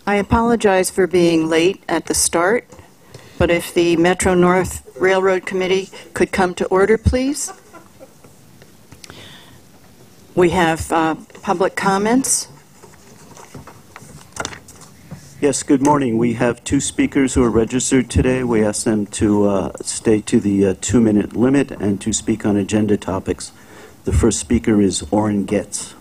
I apologize for being late at the start, but if the Metro North Railroad Committee could come to order, please. We have public comments. Yes, good morning. We have two speakers who are registered today. We ask them to stay to the 2-minute limit and to speak on agenda topics. The first speaker is Orrin Getz.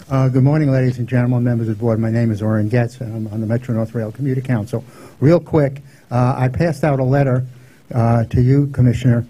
Good morning, ladies and gentlemen, members of the board. My name is Orrin Getz, and I'm on the Metro North Rail Commuter Council. Real quick, I passed out a letter to you, Commissioner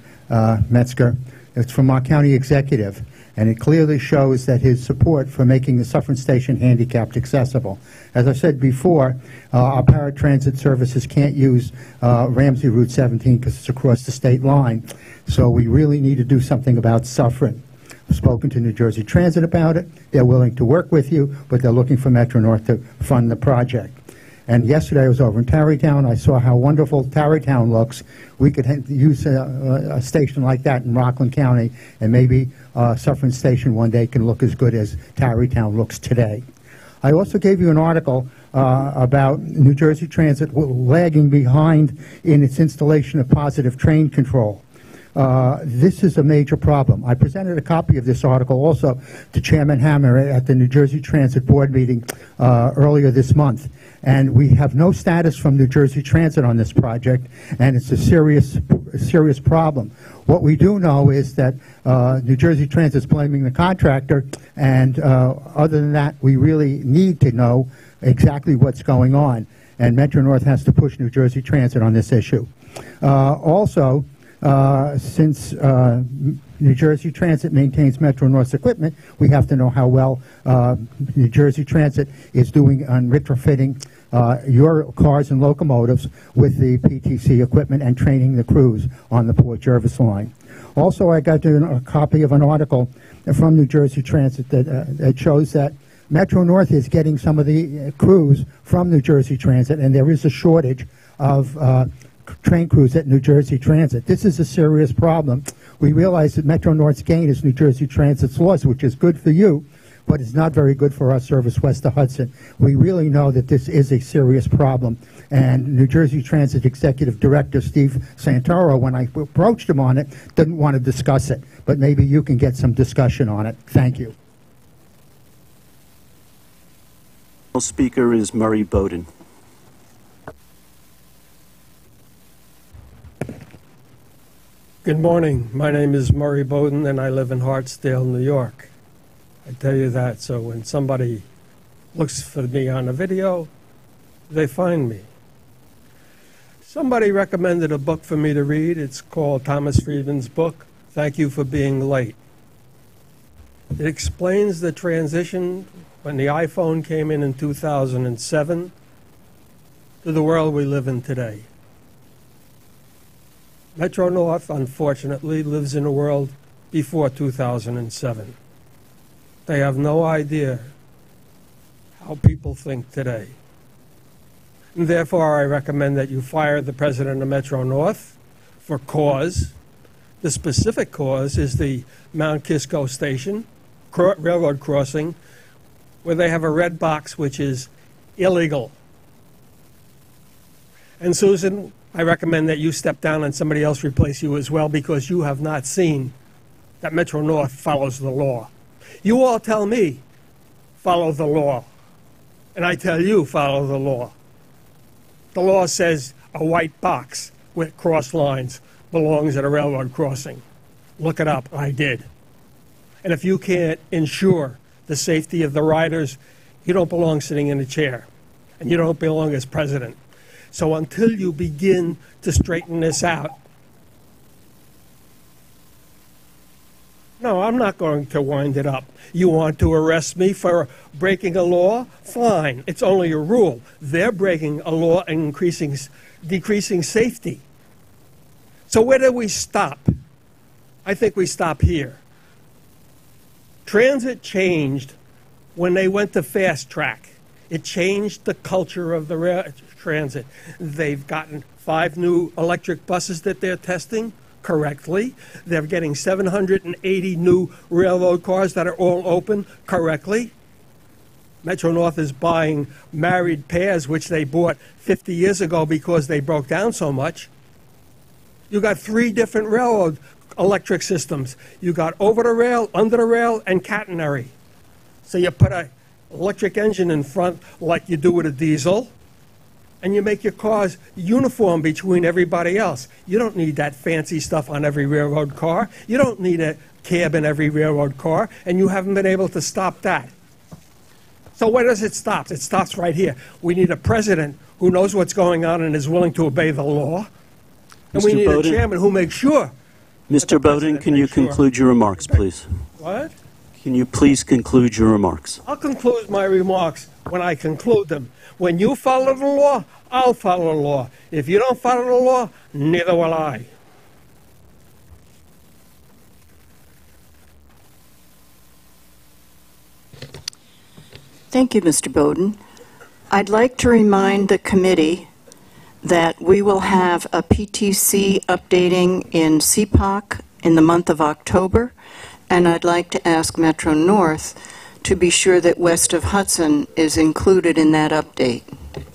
Metzger. It's from our county executive, and it clearly shows that his support for making the Suffern Station handicapped accessible. As I said before, our paratransit services can't use Ramsey Route 17 because it's across the state line, so we really need to do something about Suffern. I've spoken to New Jersey Transit about it. They're willing to work with you, but they're looking for Metro North to fund the project. And yesterday I was over in Tarrytown. I saw how wonderful Tarrytown looks. We could use a station like that in Rockland County, and maybe Suffern Station one day can look as good as Tarrytown looks today. I also gave you an article about New Jersey Transit lagging behind in its installation of positive train control. This is a major problem. I presented a copy of this article also to Chairman Hammer at the New Jersey Transit Board meeting earlier this month. And we have no status from New Jersey Transit on this project, and it's a serious problem. What we do know is that New Jersey Transit is blaming the contractor, and other than that, we really need to know exactly what's going on. And Metro North has to push New Jersey Transit on this issue. Also, since New Jersey Transit maintains Metro North's equipment, we have to know how well New Jersey Transit is doing on retrofitting your cars and locomotives with the PTC equipment and training the crews on the Port Jervis line. Also, I got a copy of an article from New Jersey Transit that shows that Metro North is getting some of the crews from New Jersey Transit, and there is a shortage of train crews at New Jersey Transit. This is a serious problem. We realize that Metro North's gain is New Jersey Transit's loss, which is good for you, but it's not very good for our service west of Hudson. We really know that this is a serious problem, and New Jersey Transit Executive Director Steve Santoro, when I approached him on it, didn't want to discuss it, but maybe you can get some discussion on it. Thank you. The speaker is Murray Bowden. Good morning. My name is Murray Bowden, and I live in Hartsdale, New York. I tell you that so when somebody looks for me on a video, they find me. Somebody recommended a book for me to read. It's called Thomas Friedman's book, Thank You for Being Late. It explains the transition when the iPhone came in 2007 to the world we live in today. Metro North, unfortunately, lives in a world before 2007. They have no idea how people think today. And therefore, I recommend that you fire the president of Metro North for cause. The specific cause is the Mount Kisco Station, railroad crossing, where they have a red box which is illegal. And Susan, I recommend that you step down and somebody else replace you as well, because you have not seen that Metro North follows the law. You all tell me, follow the law. And I tell you, follow the law. The law says a white box with cross lines belongs at a railroad crossing. Look it up. I did. And if you can't ensure the safety of the riders, you don't belong sitting in a chair. And you don't belong as president. So until you begin to straighten this out, no, I'm not going to wind it up. You want to arrest me for breaking a law? Fine. It's only a rule. They're breaking a law and decreasing safety. So where do we stop? I think we stop here. Transit changed when they went to fast track. It changed the culture of the transit. They've gotten 5 new electric buses that they're testing, correctly. They're getting 780 new railroad cars that are all open correctly. Metro-North is buying married pairs, which they bought 50 years ago because they broke down so much. You got 3 different railroad electric systems. You got over the rail, under the rail, and catenary. So you put an electric engine in front like you do with a diesel, and you make your cars uniform between everybody else. You don't need that fancy stuff on every railroad car. You don't need a cab in every railroad car, and you haven't been able to stop that. So where does it stop? It stops right here. We need a president who knows what's going on and is willing to obey the law. And we Mr. need Bowden? a chairman who makes sure. Mr. Bowden, can you conclude your remarks, please? What? Can you please conclude your remarks? I'll conclude my remarks when I conclude them. When you follow the law, I'll follow the law. If you don't follow the law, neither will I. Thank you, Mr. Bowden. I'd like to remind the committee that we will have a PTC updating in CPOC in the month of October, and I'd like to ask Metro-North to be sure that west of Hudson is included in that update.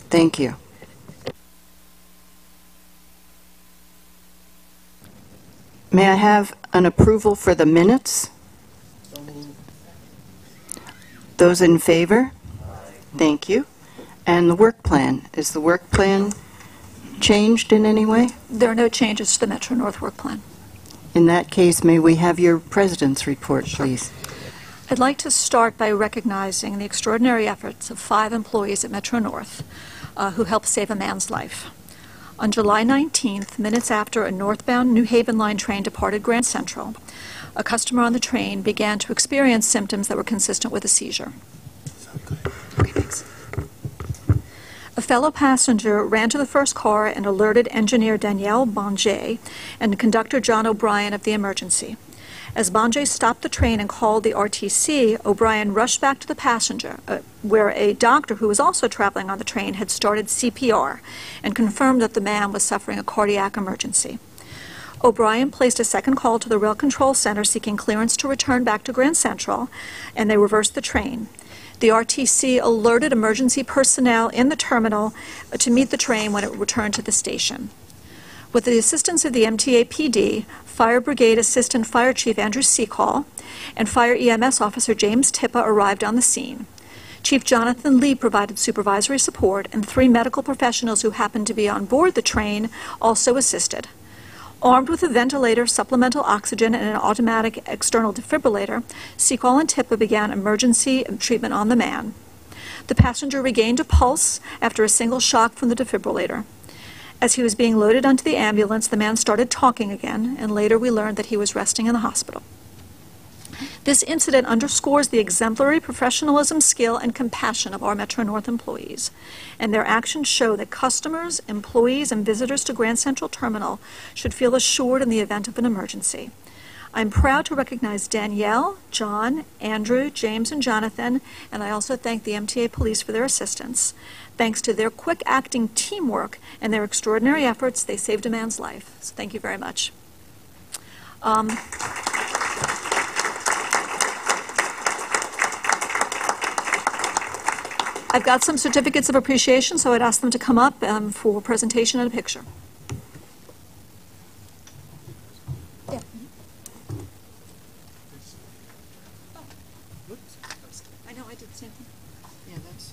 Thank you. May I have an approval for the minutes? Those in favor? Thank you. And the work plan, is the work plan changed in any way? There are no changes to the Metro-North work plan. In that case, may we have your president's report, please? I'd like to start by recognizing the extraordinary efforts of 5 employees at Metro-North who helped save a man's life. On July 19th, minutes after a northbound New Haven line train departed Grand Central, a customer on the train began to experience symptoms that were consistent with a seizure. Okay, thanks. A fellow passenger ran to the first car and alerted engineer Danielle Bonget and conductor John O'Brien of the emergency. As Bonget stopped the train and called the RTC, O'Brien rushed back to the passenger, where a doctor who was also traveling on the train had started CPR and confirmed that the man was suffering a cardiac emergency. O'Brien placed a second call to the Rail Control Center seeking clearance to return back to Grand Central, and they reversed the train. The RTC alerted emergency personnel in the terminal to meet the train when it returned to the station. With the assistance of the MTA PD, Fire Brigade Assistant Fire Chief Andrew Seacall, and Fire EMS Officer James Tippa arrived on the scene. Chief Jonathan Lee provided supervisory support, and 3 medical professionals who happened to be on board the train also assisted. Armed with a ventilator, supplemental oxygen, and an automatic external defibrillator, Seacall and Tippa began emergency treatment on the man. The passenger regained a pulse after a single shock from the defibrillator. As he was being loaded onto the ambulance, the man started talking again, and later we learned that he was resting in the hospital. This incident underscores the exemplary professionalism, skill, and compassion of our Metro-North employees, and their actions show that customers, employees, and visitors to Grand Central Terminal should feel assured in the event of an emergency. I'm proud to recognize Danielle, John, Andrew, James, and Jonathan, and I also thank the MTA Police for their assistance. Thanks to their quick-acting teamwork and their extraordinary efforts, they saved a man's life. So thank you very much. I've got some certificates of appreciation, so I'd ask them to come up for presentation and a picture. Yeah. I know, I did the same thing. Yeah, that's...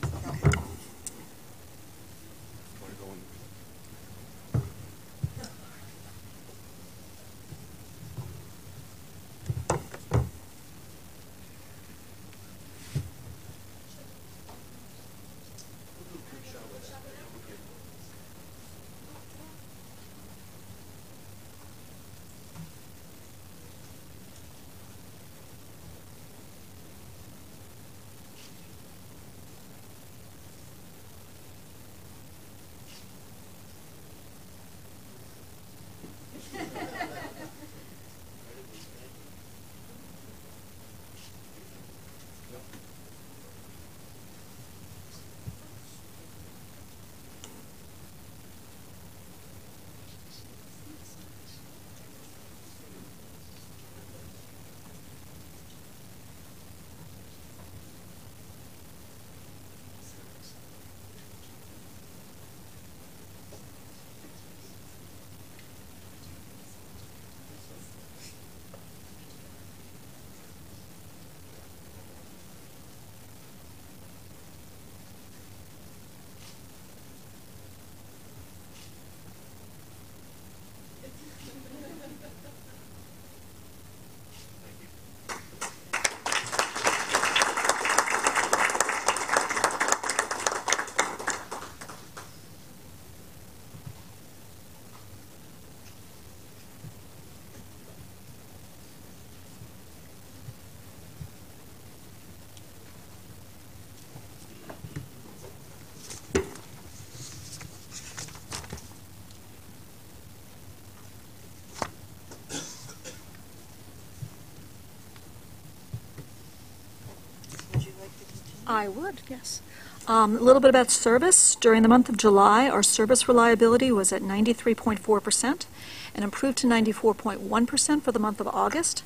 I would, yes. A little bit about service. During the month of July, our service reliability was at 93.4% and improved to 94.1% for the month of August.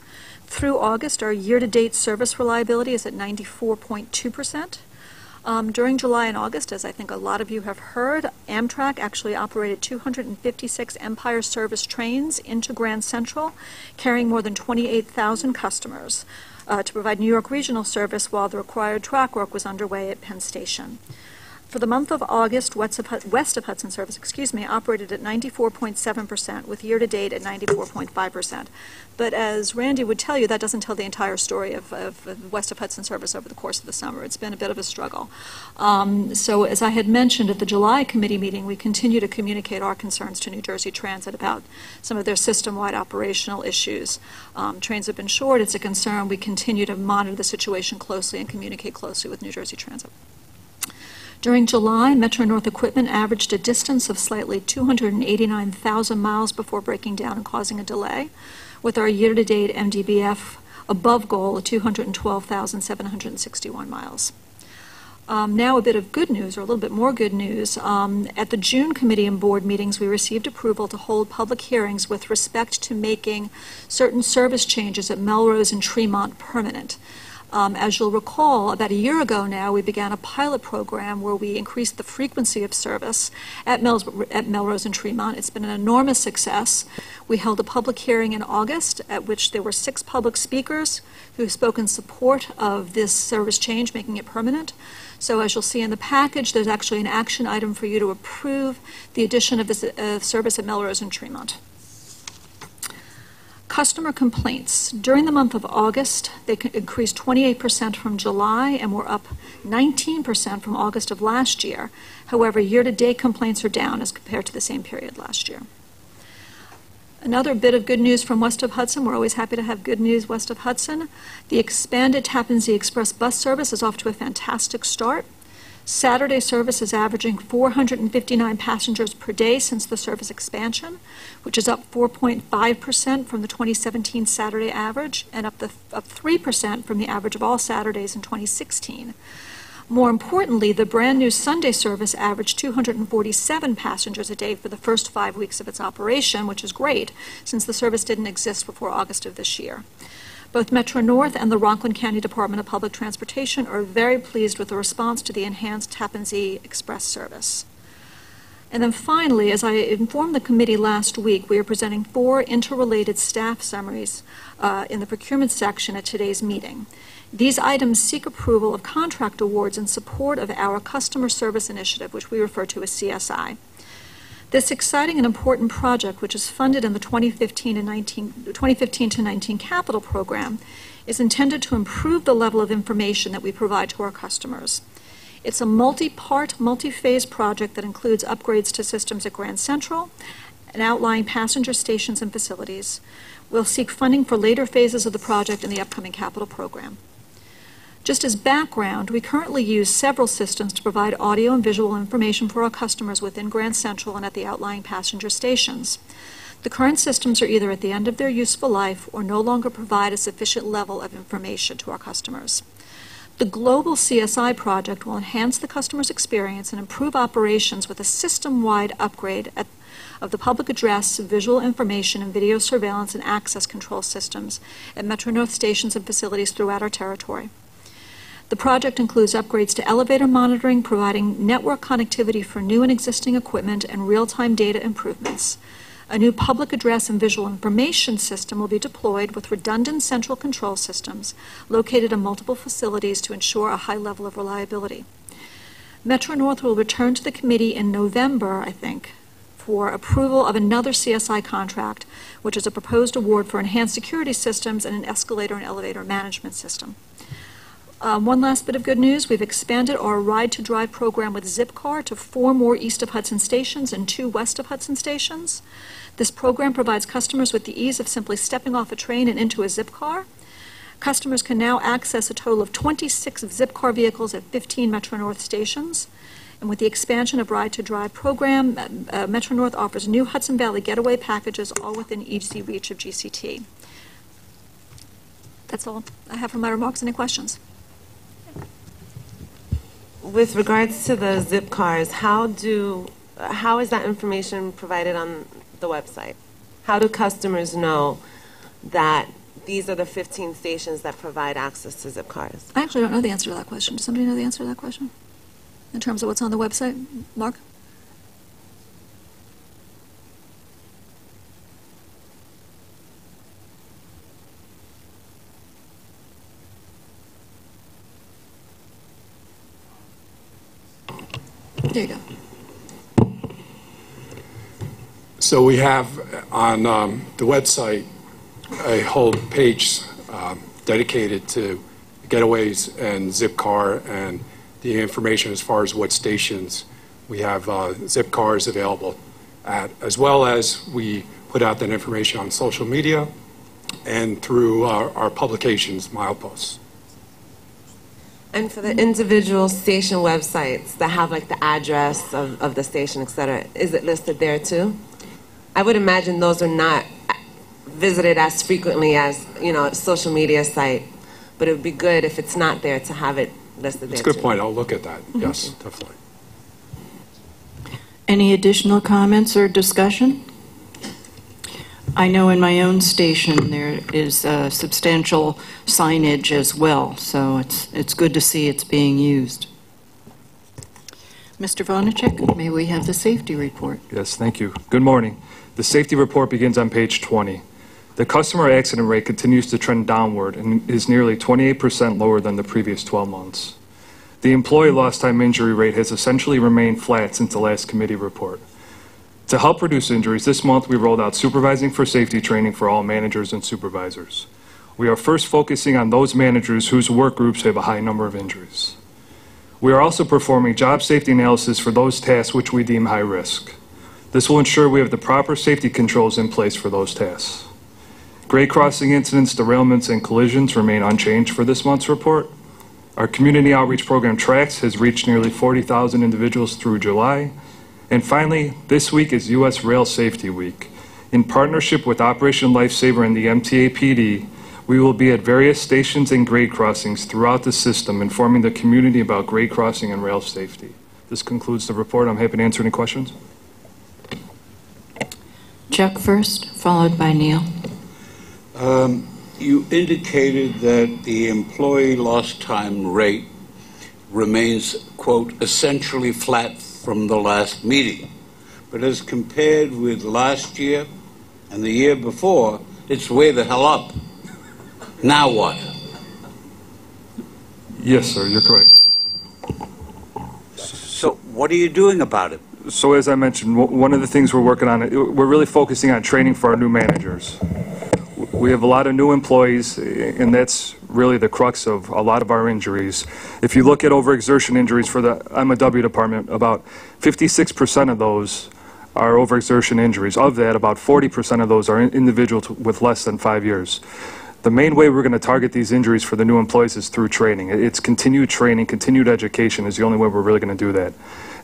Through August, our year-to-date service reliability is at 94.2%. During July and August, as I think a lot of you have heard, Amtrak actually operated 256 Empire Service trains into Grand Central, carrying more than 28,000 customers to provide New York regional service while the required track work was underway at Penn Station. For the month of August, West of Hudson Service, operated at 94.7%, with year-to-date at 94.5%. But as Randy would tell you, that doesn't tell the entire story of West of Hudson Service over the course of the summer. It's been a bit of a struggle. So as I had mentioned at the July committee meeting, we continue to communicate our concerns to New Jersey Transit about some of their system-wide operational issues. Trains have been short. It's a concern. We continue to monitor the situation closely and communicate closely with New Jersey Transit. During July, Metro-North equipment averaged a distance of slightly 289,000 miles before breaking down and causing a delay, with our year-to-date MDBF above goal of 212,761 miles. Now a bit of good news, or a little bit more good news. At the June committee and board meetings, we received approval to hold public hearings with respect to making certain service changes at Melrose and Tremont permanent. As you'll recall, about a year ago now, we began a pilot program where we increased the frequency of service at Melrose and Tremont. It's been an enormous success. We held a public hearing in August at which there were 6 public speakers who spoke in support of this service change, making it permanent. So as you'll see in the package, there's actually an action item for you to approve the addition of this service at Melrose and Tremont. Customer complaints. During the month of August, they increased 28% from July and were up 19% from August of last year. However, year-to-date complaints are down as compared to the same period last year. Another bit of good news from west of Hudson. We're always happy to have good news west of Hudson. The expanded Tappan Zee Express bus service is off to a fantastic start. Saturday service is averaging 459 passengers per day since the service expansion, which is up 4.5% from the 2017 Saturday average and up 3% from the average of all Saturdays in 2016. More importantly, the brand new Sunday service averaged 247 passengers a day for the first 5 weeks of its operation, which is great since the service didn't exist before August of this year. Both Metro-North and the Rockland County Department of Public Transportation are very pleased with the response to the enhanced Tappan Zee Express service. And then finally, as I informed the committee last week, we are presenting 4 interrelated staff summaries in the procurement section at today's meeting. These items seek approval of contract awards in support of our customer service initiative, which we refer to as CSI. This exciting and important project, which is funded in the 2015 to 19 capital program, is intended to improve the level of information that we provide to our customers. It's a multi-part, multi-phase project that includes upgrades to systems at Grand Central and outlying passenger stations and facilities. We'll seek funding for later phases of the project in the upcoming capital program. Just as background, we currently use several systems to provide audio and visual information for our customers within Grand Central and at the outlying passenger stations. The current systems are either at the end of their useful life or no longer provide a sufficient level of information to our customers. The global CSI project will enhance the customer's experience and improve operations with a system-wide upgrade of the public address, visual information, and video surveillance and access control systems at Metro-North stations and facilities throughout our territory. The project includes upgrades to elevator monitoring, providing network connectivity for new and existing equipment, and real-time data improvements. A new public address and visual information system will be deployed with redundant central control systems located in multiple facilities to ensure a high level of reliability. Metro-North will return to the committee in November, I think, for approval of another CSI contract, which is a proposed award for enhanced security systems and an escalator and elevator management system. One last bit of good news. We've expanded our Ride to Drive program with Zipcar to 4 more east of Hudson stations and 2 west of Hudson stations. This program provides customers with the ease of simply stepping off a train and into a Zipcar. Customers can now access a total of 26 Zipcar vehicles at 15 Metro-North stations. And with the expansion of Ride to Drive program, Metro-North offers new Hudson Valley getaway packages, all within easy reach of GCT. That's all I have for my remarks. Any questions? with regards to the zip cars, how is that information provided on the website? How do customers know that these are the 15 stations that provide access to zip cars? I actually don't know the answer to that question. Does somebody know the answer to that question? In terms of what's on the website? Mark? There you go. So we have on the website a whole page dedicated to getaways and zip car and the information as far as what stations we have zip cars available at, as well as we put out that information on social media and through our publications, mileposts. And for the individual station websites that have like the address of the station, et cetera, is it listed there too? I would imagine those are not visited as frequently as, a social media site, but it would be good if it's not there to have it listed there. It's a good too. point. I'll look at that. Yes, definitely. Any additional comments or discussion? I know in my own station there is substantial signage as well, so it's good to see it's being used. Mr. Vonacek, may we have the safety report? Yes, thank you. Good morning. The safety report begins on page 20. The customer accident rate continues to trend downward and is nearly 28% lower than the previous 12 months. The employee lost time injury rate has essentially remained flat since the last committee report. To help reduce injuries, this month we rolled out supervising for safety training for all managers and supervisors. We are first focusing on those managers whose work groups have a high number of injuries. We are also performing job safety analysis for those tasks which we deem high risk. This will ensure we have the proper safety controls in place for those tasks. Grade crossing incidents, derailments, and collisions remain unchanged for this month's report. Our community outreach program TRACS has reached nearly 40,000 individuals through July. And finally, this week is U.S. Rail Safety Week. In partnership with Operation Lifesaver and the MTA PD, we will be at various stations and grade crossings throughout the system, informing the community about grade crossing and rail safety. This concludes the report. I'm happy to answer any questions. Chuck first, followed by Neil. You indicated that the employee lost time rate remains, quote, essentially flat from the last meeting. But as compared with last year and the year before, it's way the hell up. Now what? Yes, sir, you're correct. So what are you doing about it? So as I mentioned, one of the things we're working on, we're really focusing on training for our new managers. We have a lot of new employees, and that's really the crux of a lot of our injuries. If you look at overexertion injuries for the MW department, about 56% of those are overexertion injuries. Of that, about 40% of those are individuals with less than 5 years. The main way we're going to target these injuries for the new employees is through training. It's continued training, continued education is the only way we're really going to do that.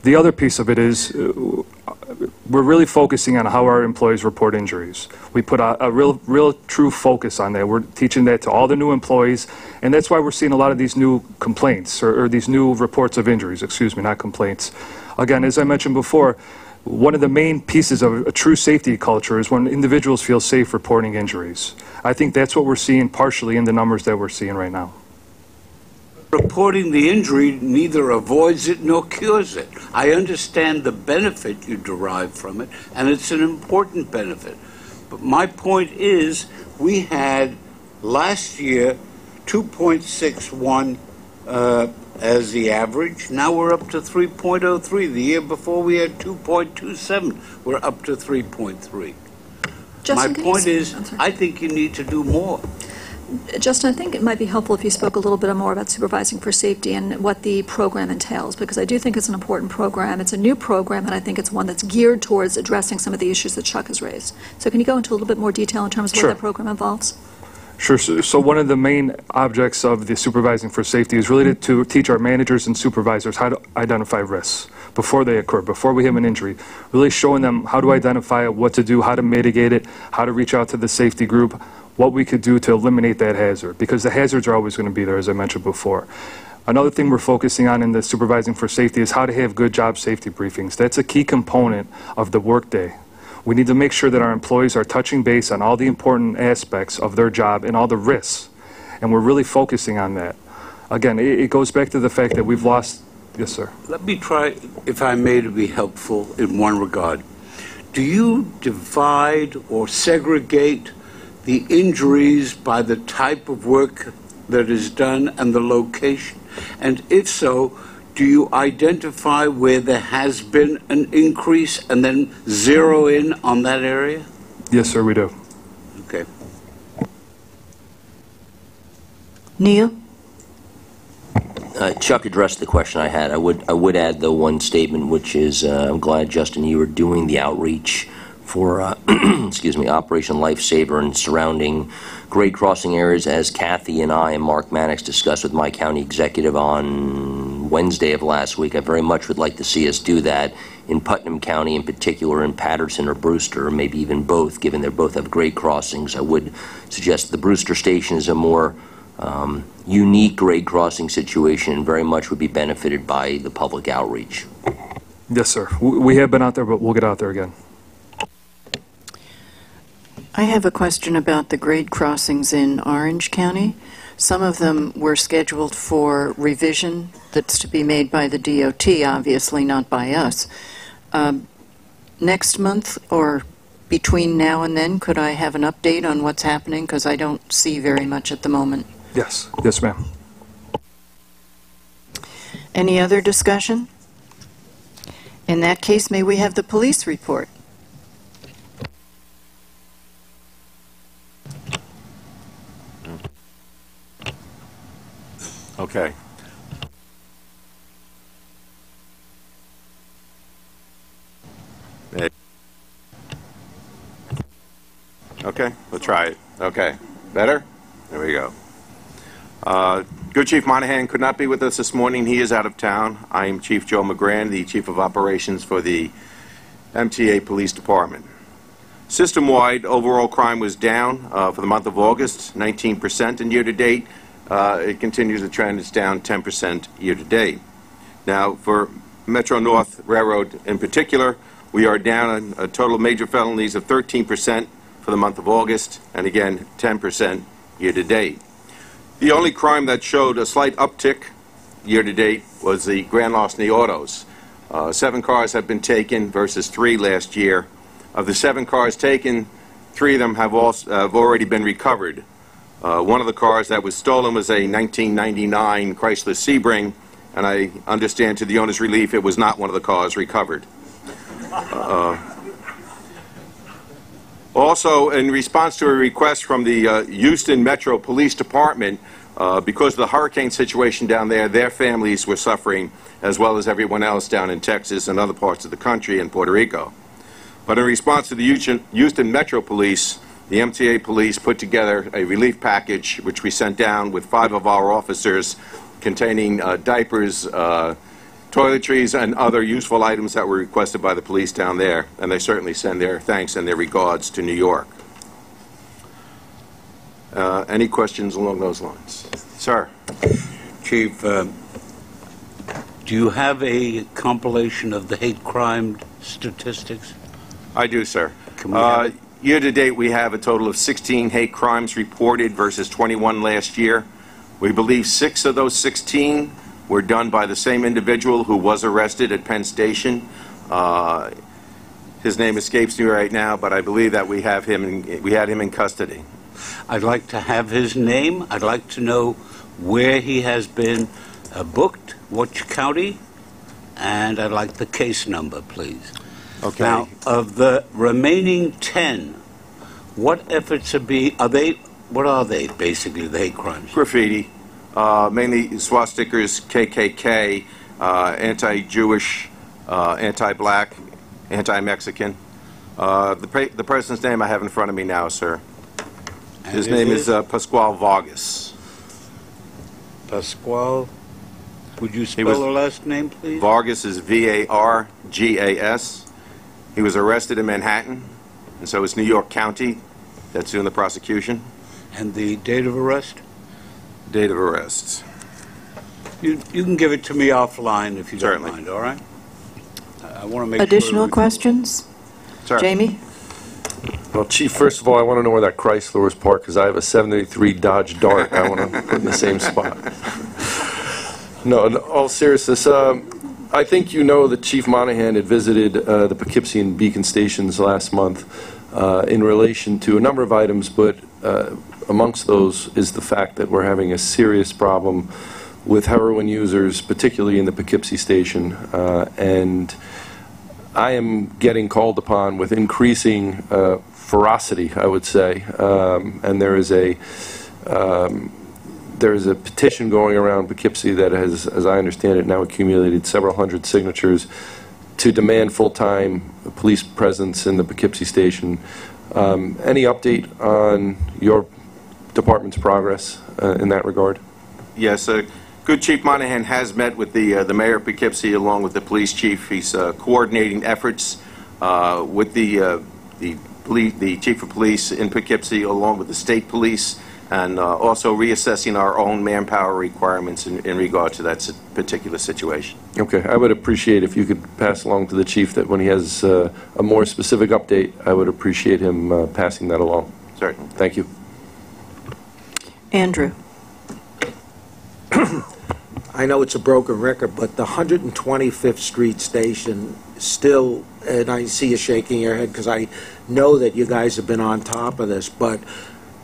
The other piece of it is we're really focusing on how our employees report injuries. We put a real true focus on that. We're teaching that to all the new employees, and that's why we're seeing a lot of these new complaints, or these new reports of injuries, excuse me, not complaints. Again, as I mentioned before, one of the main pieces of a true safety culture is when individuals feel safe reporting injuries. I think that's what we're seeing partially in the numbers that we're seeing right now. Reporting the injury neither avoids it nor cures it. I understand the benefit you derive from it, and it's an important benefit. But my point is, we had last year 2.61 as the average. Now we're up to 3.03. The year before we had 2.27. We're up to 3.3. My point is, I think you need to do more. Justin, I think it might be helpful if you spoke a little bit more about supervising for safety and what the program entails, because I do think it's an important program. It's a new program, and I think it's one that's geared towards addressing some of the issues that Chuck has raised. So can you go into a little bit more detail in terms of what that program involves? Sure. So one of the main objects of the supervising for safety is really to teach our managers and supervisors how to identify risks before they occur, before we have an injury, really showing them how to identify it, what to do, how to mitigate it, how to reach out to the safety group, what we could do to eliminate that hazard, because the hazards are always going to be there, as I mentioned before. Another thing we're focusing on in the supervising for safety is how to have good job safety briefings. That's a key component of the workday. We need to make sure that our employees are touching base on all the important aspects of their job and all the risks, and we're really focusing on that. Again, it goes back to the fact that we've lost... Yes, sir. Let me try, if I may, to be helpful in one regard. Do you divide or segregate the injuries by the type of work that is done and the location? And if so, do you identify where there has been an increase and then zero in on that area? Yes, sir, we do. Okay. Neil? Chuck addressed the question I had. I would add, though, one statement, which is I'm glad, Justin, you are doing the outreach for excuse me, Operation Lifesaver and surrounding grade crossing areas, as Kathy and I and Mark Mannix discussed with my county executive on Wednesday of last week. I very much would like to see us do that in Putnam County, in particular in Patterson or Brewster, or maybe even both, given they both have grade crossings. I would suggest the Brewster station is a more unique grade crossing situation and very much would be benefited by the public outreach. Yes, sir. We have been out there, but we'll get out there again. I have a question about the grade crossings in Orange County. Some of them were scheduled for revision that's to be made by the DOT, obviously not by us. Next month or between now and then, could I have an update on what's happening? Because I don't see very much at the moment. Yes. Yes, ma'am. Any other discussion? In that case, may we have the police report? Okay. Okay, we'll try it. Okay, better? There we go. Good Chief Monahan could not be with us this morning. He is out of town. I am Chief Joe McGran, the Chief of Operations for the MTA Police Department. System-wide, overall crime was down for the month of August, 19%, and year-to-date, it continues the trend. It's down 10% year-to-date. Now, for Metro North Railroad in particular, we are down a total of major felonies of 13% for the month of August, and again, 10% year-to-date. The only crime that showed a slight uptick year-to-date was the grand larceny autos. 7 cars have been taken versus 3 last year. Of the 7 cars taken, 3 of them have already been recovered. One of the cars that was stolen was a 1999 Chrysler Sebring, and I understand to the owner's relief it was not one of the cars recovered. Also, in response to a request from the Houston Metro Police Department, because of the hurricane situation down there, their families were suffering as well as everyone else down in Texas and other parts of the country and Puerto Rico. But in response to the Houston Metro Police, the MTA Police put together a relief package which we sent down with 5 of our officers, containing diapers, toiletries, and other useful items that were requested by the police down there, and they certainly send their thanks and their regards to New York. Any questions along those lines? Sir. Chief, do you have a compilation of the hate crime statistics? I do, sir. Year-to-date, we have a total of 16 hate crimes reported versus 21 last year. We believe 6 of those 16 were done by the same individual who was arrested at Penn Station. His name escapes me right now, but I believe that we had him in custody. I'd like to have his name. I'd like to know where he has been booked, which county, and I'd like the case number, please. Okay. Now, of the remaining 10, what efforts what are they, basically, the hate crimes? Graffiti, mainly swastikas, KKK, anti-Jewish, anti-black, anti-Mexican. The person's name I have in front of me now, sir. His name is Pascual Vargas. Pascual? Would you spell the last name, please? Vargas is V-A-R-G-A-S. He was arrested in Manhattan, and so it's New York County that's doing the prosecution. And the date of arrest? Date of arrest. You can give it to me offline if you Certainly. don't mind, all right? I want to make Additional sure questions? Sir. Jamie? Well, Chief, first of all, I want to know where that Chrysler was parked, because I have a '73 Dodge Dart I want to put in the same spot. No, in all seriousness, I think you know that Chief Monahan had visited the Poughkeepsie and Beacon stations last month in relation to a number of items, but amongst those is the fact that we're having a serious problem with heroin users, particularly in the Poughkeepsie station, and I am getting called upon with increasing ferocity, I would say, and there is a petition going around Poughkeepsie that has, as I understand it, now accumulated several hundred signatures to demand full-time police presence in the Poughkeepsie station. Any update on your department's progress in that regard? Yes, good Chief Monahan has met with the mayor of Poughkeepsie along with the police chief. He's coordinating efforts with the chief of police in Poughkeepsie along with the state police, and also reassessing our own manpower requirements in regard to that particular situation. Okay, I would appreciate if you could pass along to the chief that when he has a more specific update, I would appreciate him passing that along. Certainly. Thank you. Andrew? I know it's a broken record, but the 125th Street station still, and I see you shaking your head because I know that you guys have been on top of this, but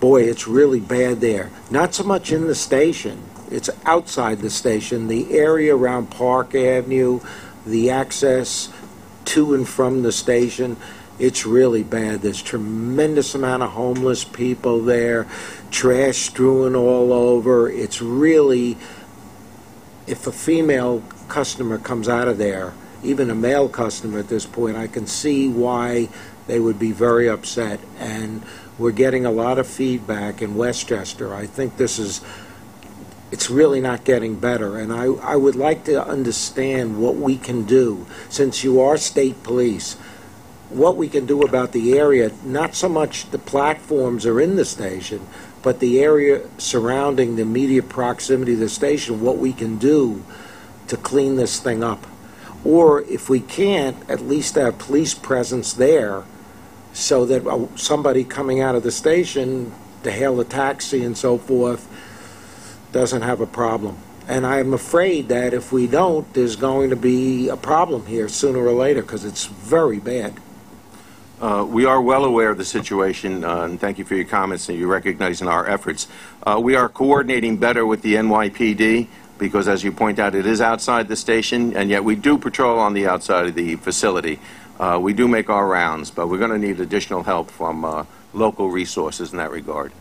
boy, it's really bad there. Not so much in the station, it's outside the station, the area around Park Avenue, the access to and from the station, it's really bad. There's tremendous amount of homeless people there, trash strewn all over. It's really, if a female customer comes out of there, even a male customer at this point, I can see why they would be very upset. And we're getting a lot of feedback in Westchester. I think it's really not getting better. And I would like to understand what we can do, since you are state police, what we can do about the area, not so much the platforms are in the station, but the area surrounding the immediate proximity of the station, what we can do to clean this thing up. Or if we can't, at least have police presence there so that somebody coming out of the station to hail a taxi and so forth doesn't have a problem. And I'm afraid that if we don't, there's going to be a problem here sooner or later, because it's very bad. We are well aware of the situation, and thank you for your comments and you recognizing our efforts. We are coordinating better with the NYPD because, as you point out, it is outside the station, and yet we do patrol on the outside of the facility. We do make our rounds, but we're going to need additional help from local resources in that regard.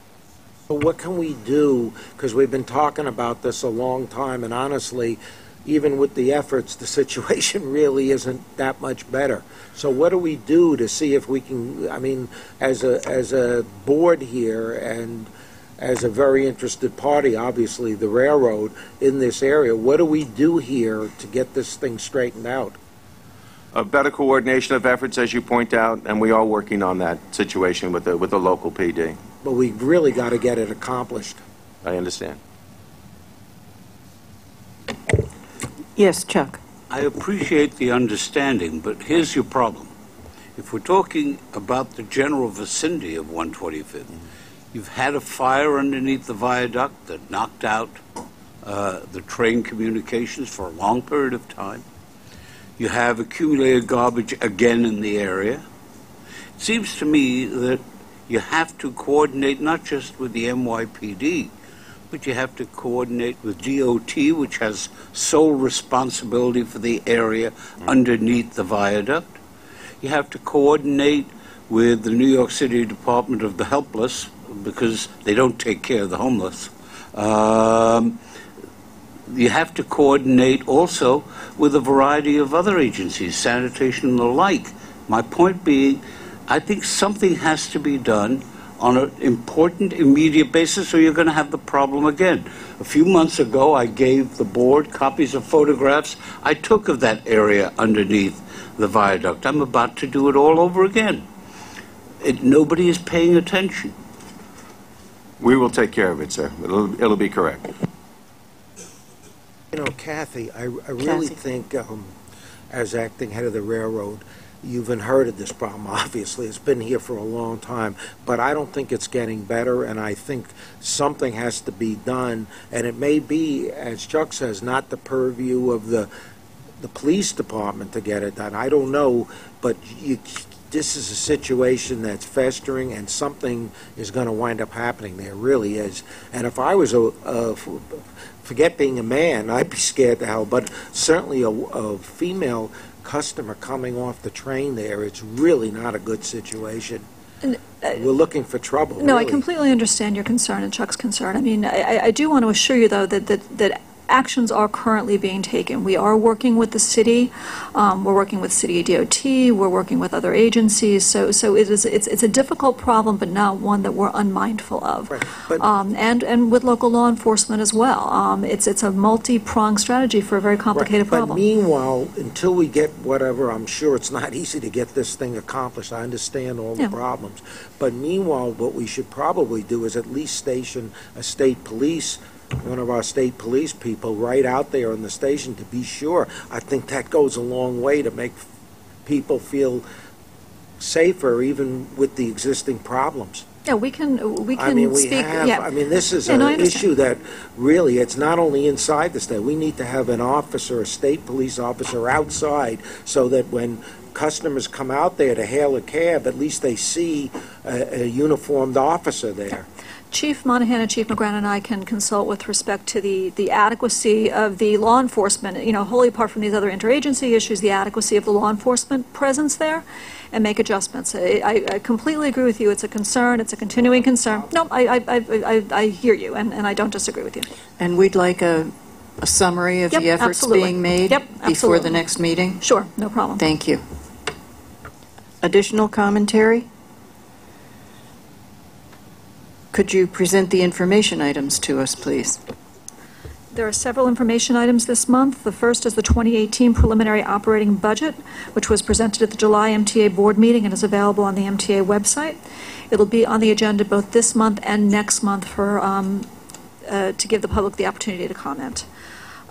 So what can we do? Because we've been talking about this a long time, and honestly, even with the efforts, the situation really isn't that much better. So what do we do to see if we can, I mean, as a board here and as a very interested party, obviously the railroad in this area, what do we do here to get this thing straightened out? A better coordination of efforts, as you point out, and we are working on that situation with the local PD. But we really got to get it accomplished. I understand. Yes, Chuck. I appreciate the understanding, but here's your problem. If we're talking about the general vicinity of 125th, you've had a fire underneath the viaduct that knocked out the train communications for a long period of time. You have accumulated garbage again in the area. It seems to me that you have to coordinate not just with the NYPD, but you have to coordinate with DOT, which has sole responsibility for the area underneath the viaduct. You have to coordinate with the New York City Department of the Helpless, because they don't take care of the homeless. You have to coordinate also with a variety of other agencies, sanitation and the like. My point being, I think something has to be done on an important, immediate basis, or you're going to have the problem again. A few months ago, I gave the board copies of photographs I took of that area underneath the viaduct. I'm about to do it all over again. Nobody is paying attention. We will take care of it, sir. It'll be correct. know, Kathy, I really think, as acting head of the railroad, you've inherited this problem, obviously. It's been here for a long time, but I don't think it's getting better, and I think something has to be done, and it may be, as Chuck says, not the purview of the police department to get it done. I don't know, but this is a situation that's festering, and something is going to wind up happening. There really is. And if I was forget being a man, I'd be scared to hell, but certainly a female customer coming off the train there, it's really not a good situation. We're looking for trouble. No, really. I completely understand your concern and Chuck's concern. I mean, I do want to assure you, though, that actions are currently being taken. We are working with the city. We're working with City DOT. We're working with other agencies. So it's a difficult problem, but not one that we're unmindful of. Right. But, and with local law enforcement as well. It's a multi-pronged strategy for a very complicated right. problem. But meanwhile, until we get whatever, I'm sure it's not easy to get this thing accomplished. I understand all the problems. But meanwhile, what we should probably do is at least station a state police, one of our state police people right out there on the station to be sure. I think that goes a long way to make people feel safer, even with the existing problems. Yeah, we can I mean, speak. I mean, this is an issue that really, it's not only inside the state. We need to have an officer, a state police officer outside, so that when customers come out there to hail a cab, at least they see a uniformed officer there. Chief Monahan and Chief McGran and I can consult with respect to the adequacy of the law enforcement, wholly apart from these other interagency issues, the adequacy of the law enforcement presence there, and make adjustments. I completely agree with you. It's a concern. It's a continuing concern. No, I hear you, and I don't disagree with you. And we'd like a summary of the efforts being made before the next meeting? Sure, no problem. Thank you. Additional commentary? Could you present the information items to us, please? There are several information items this month. The first is the 2018 preliminary operating budget, which was presented at the July MTA Board meeting and is available on the MTA website. It'll be on the agenda both this month and next month for to give the public the opportunity to comment.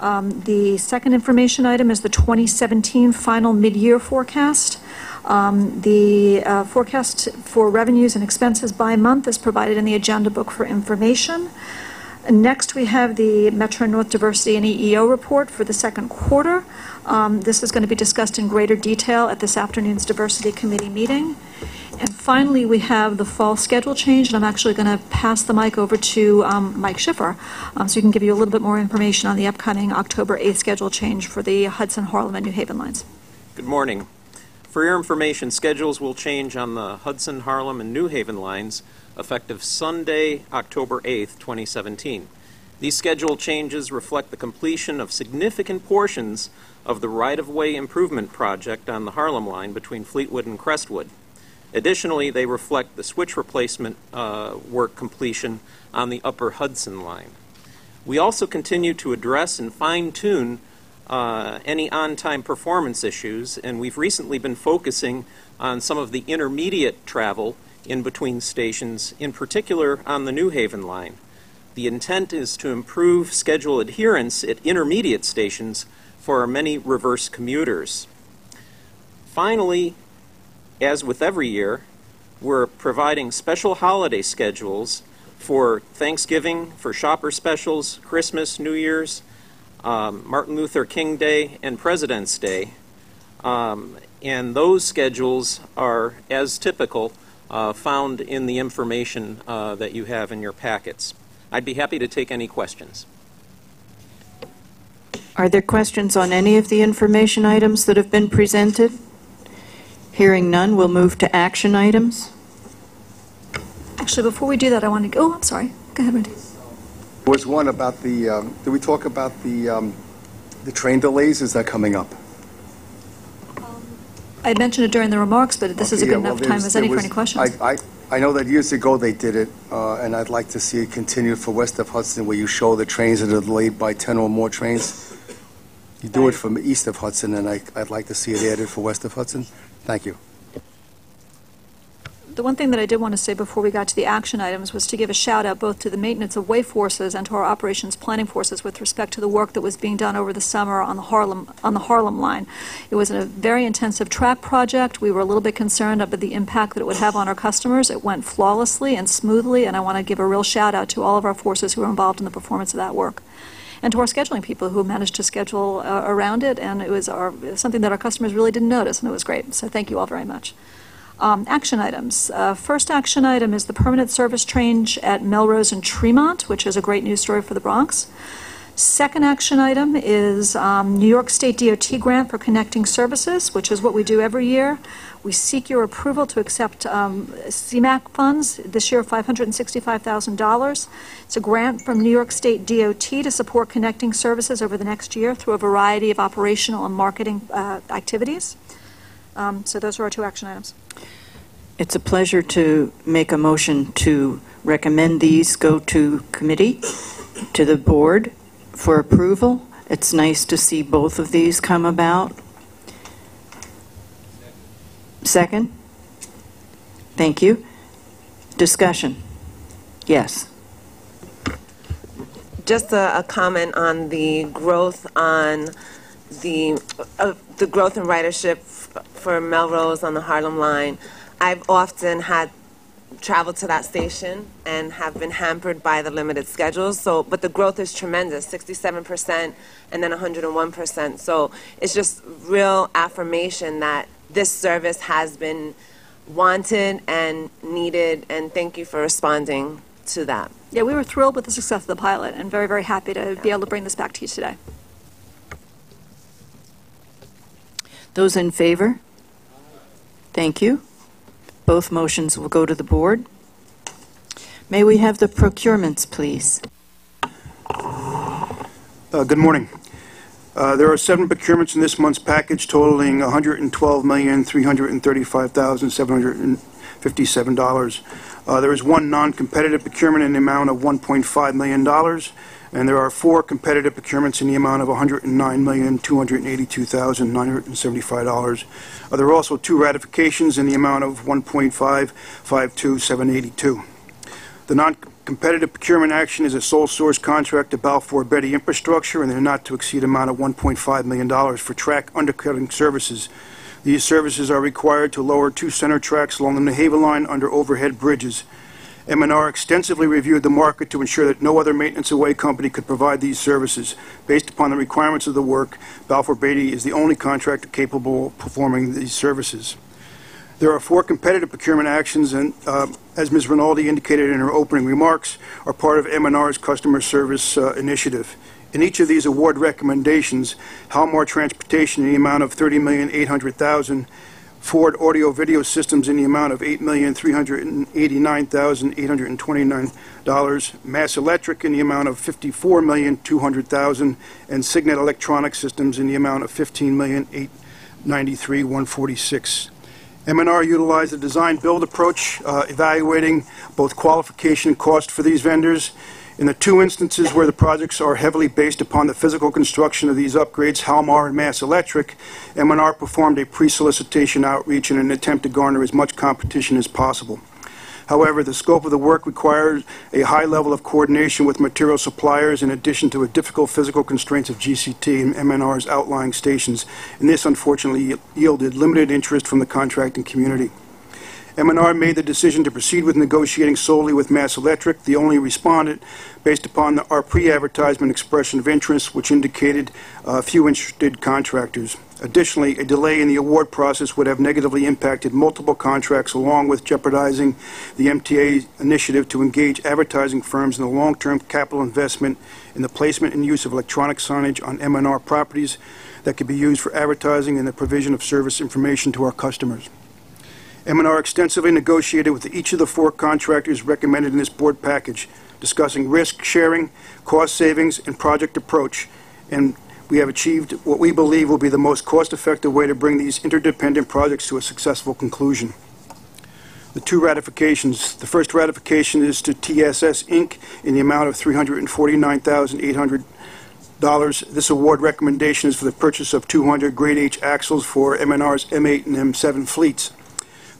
The second information item is the 2017 final mid-year forecast. The forecast for revenues and expenses by month is provided in the agenda book for information. Next, we have the Metro North Diversity and EEO report for the second quarter. This is going to be discussed in greater detail at this afternoon's Diversity Committee meeting. And finally, we have the fall schedule change, and I'm actually going to pass the mic over to Mike Schiffer, so he can give you a little bit more information on the upcoming October 8th schedule change for the Hudson, Harlem, and New Haven lines. Good morning. For your information, schedules will change on the Hudson, Harlem, and New Haven lines effective Sunday, October 8th, 2017. These schedule changes reflect the completion of significant portions of the right-of-way improvement project on the Harlem line between Fleetwood and Crestwood. Additionally, they reflect the switch replacement work completion on the Upper Hudson line. We also continue to address and fine-tune any on-time performance issues, and we've recently been focusing on some of the intermediate travel in between stations, in particular on the New Haven line. The intent is to improve schedule adherence at intermediate stations for our many reverse commuters. Finally, as with every year, we're providing special holiday schedules for Thanksgiving, for shopper specials, Christmas, New Year's, Martin Luther King Day, and President's Day. And those schedules are, as typical, found in the information that you have in your packets. I'd be happy to take any questions. Are there questions on any of the information items that have been presented? Hearing none, we'll move to action items. Actually, before we do that, I want to go. Oh, I'm sorry. Go ahead, Randy. Was one about the, did we talk about the train delays? Is that coming up? I mentioned it during the remarks, but this is a good enough time as any for any questions. I know that years ago they did it, and I'd like to see it continued for west of Hudson, where you show the trains that are delayed by 10 or more trains. You do it from east of Hudson, and I'd like to see it added for west of Hudson. Thank you. The one thing that I did want to say before we got to the action items was to give a shout out both to the maintenance of way forces and to our operations planning forces with respect to the work that was being done over the summer on the Harlem line. It was a very intensive track project. We were a little bit concerned about the impact that it would have on our customers. It went flawlessly and smoothly, and I want to give a real shout out to all of our forces who were involved in the performance of that work, and to our scheduling people who managed to schedule around it, and it was something that our customers really didn't notice, and it was great. So thank you all very much. Action items. First action item is the permanent service change at Melrose and Tremont, which is a great news story for the Bronx. Second action item is New York State DOT grant for connecting services, which is what we do every year. We seek your approval to accept CMAQ funds, this year $565,000. It's a grant from New York State DOT to support connecting services over the next year through a variety of operational and marketing activities. So those are our two action items. It's a pleasure to make a motion to recommend these go to committee, to the board for approval. It's nice to see both of these come about. Second? Thank you. Discussion? Yes. Just a comment on the growth on the growth in ridership for Melrose on the Harlem line. I've often had traveled to that station and have been hampered by the limited schedules. But the growth is tremendous, 67% and then 101%. So it's just real affirmation that this service has been wanted and needed, and thank you for responding to that. Yeah, we were thrilled with the success of the pilot and very, very happy to be able to bring this back to you today. Those in favor? Thank you. Both motions will go to the board. May we have the procurements, please? Good morning. There are 7 procurements in this month's package totaling $112,335,757. There is 1 non-competitive procurement in the amount of $1.5 million, and there are 4 competitive procurements in the amount of $109,282,975. There are also 2 ratifications in the amount of $1.552782. The non-competitive procurement action is a sole source contract to Balfour Beatty Infrastructure, and they're not to exceed amount of $1.5 million for track undercutting services. These services are required to lower 2 center tracks along the New Haven line under overhead bridges. M&R extensively reviewed the market to ensure that no other maintenance away company could provide these services. Based upon the requirements of the work, Balfour Beatty is the only contractor capable of performing these services. There are 4 competitive procurement actions, and as Ms. Rinaldi indicated in her opening remarks, are part of M&R's customer service initiative. In each of these award recommendations, Halmar Transportation in the amount of $30,800,000, Ford Audio Video Systems in the amount of $8,389,829, Mass Electric in the amount of $54,200,000, and Signet Electronic Systems in the amount of $15,893,146. M&R utilized a design-build approach, evaluating both qualification and cost for these vendors. In the 2 instances where the projects are heavily based upon the physical construction of these upgrades, Halmar and Mass Electric, M&R performed a pre-solicitation outreach in an attempt to garner as much competition as possible. However, the scope of the work requires a high level of coordination with material suppliers in addition to a difficult physical constraints of GCT and M&R's outlying stations, and this unfortunately yielded limited interest from the contracting community. M&R made the decision to proceed with negotiating solely with Mass Electric, the only respondent, based upon our pre-advertisement expression of interest, which indicated few interested contractors. Additionally, a delay in the award process would have negatively impacted multiple contracts, along with jeopardizing the MTA initiative to engage advertising firms in the long-term capital investment in the placement and use of electronic signage on M&R properties that could be used for advertising and the provision of service information to our customers. M&R extensively negotiated with each of the 4 contractors recommended in this board package, discussing risk sharing, cost savings, and project approach, and we have achieved what we believe will be the most cost-effective way to bring these interdependent projects to a successful conclusion. The 2 ratifications. The first ratification is to TSS Inc. in the amount of $349,800. This award recommendation is for the purchase of 200 grade H axles for M&R's M8 and M7 fleets.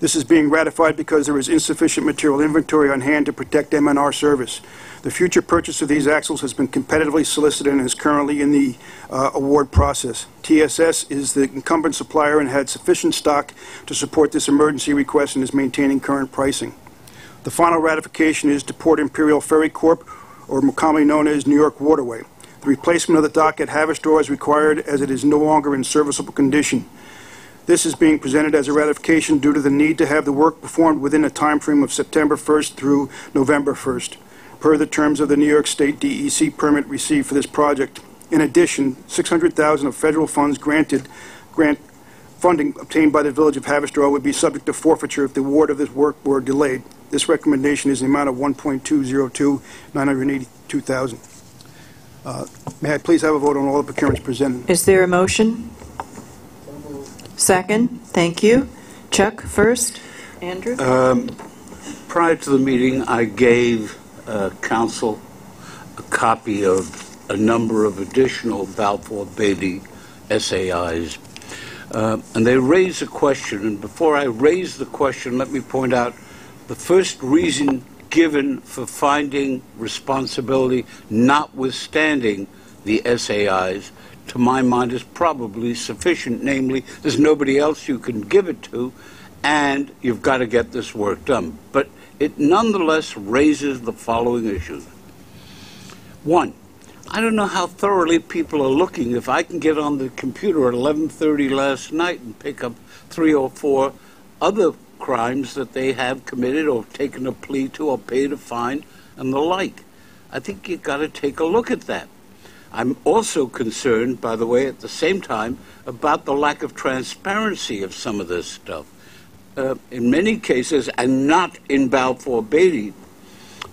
This is being ratified because there is insufficient material inventory on hand to protect M&R service. The future purchase of these axles has been competitively solicited and is currently in the award process. TSS is the incumbent supplier and had sufficient stock to support this emergency request and is maintaining current pricing. The final ratification is to Port Imperial Ferry Corp., or more commonly known as New York Waterway. The replacement of the dock at Haverstraw is required as it is no longer in serviceable condition. This is being presented as a ratification due to the need to have the work performed within a time frame of September 1st through November 1st, per the terms of the New York State DEC permit received for this project. In addition, $600,000 of federal funds grant funding obtained by the Village of Haverstraw would be subject to forfeiture if the award of this work were delayed. This recommendation is in the amount of $1.202,982,000. May I please have a vote on all the procurements presented? Is there a motion? Second. Thank you. Chuck first. Andrew? Prior to the meeting, I gave council a copy of a number of additional Balfour Beatty SAIs. And they raised a question, and before I raise the question, let me point out the first reason given for finding responsibility notwithstanding the SAIs, to my mind, is probably sufficient. Namely, there's nobody else you can give it to, and you've got to get this work done. But it nonetheless raises the following issues. One, I don't know how thoroughly people are looking. If I can get on the computer at 11:30 last night and pick up 3 or 4 other crimes that they have committed or taken a plea to or paid a fine and the like, I think you've got to take a look at that. I'm also concerned, by the way, at the same time, about the lack of transparency of some of this stuff. In many cases, and not in Balfour Beatty,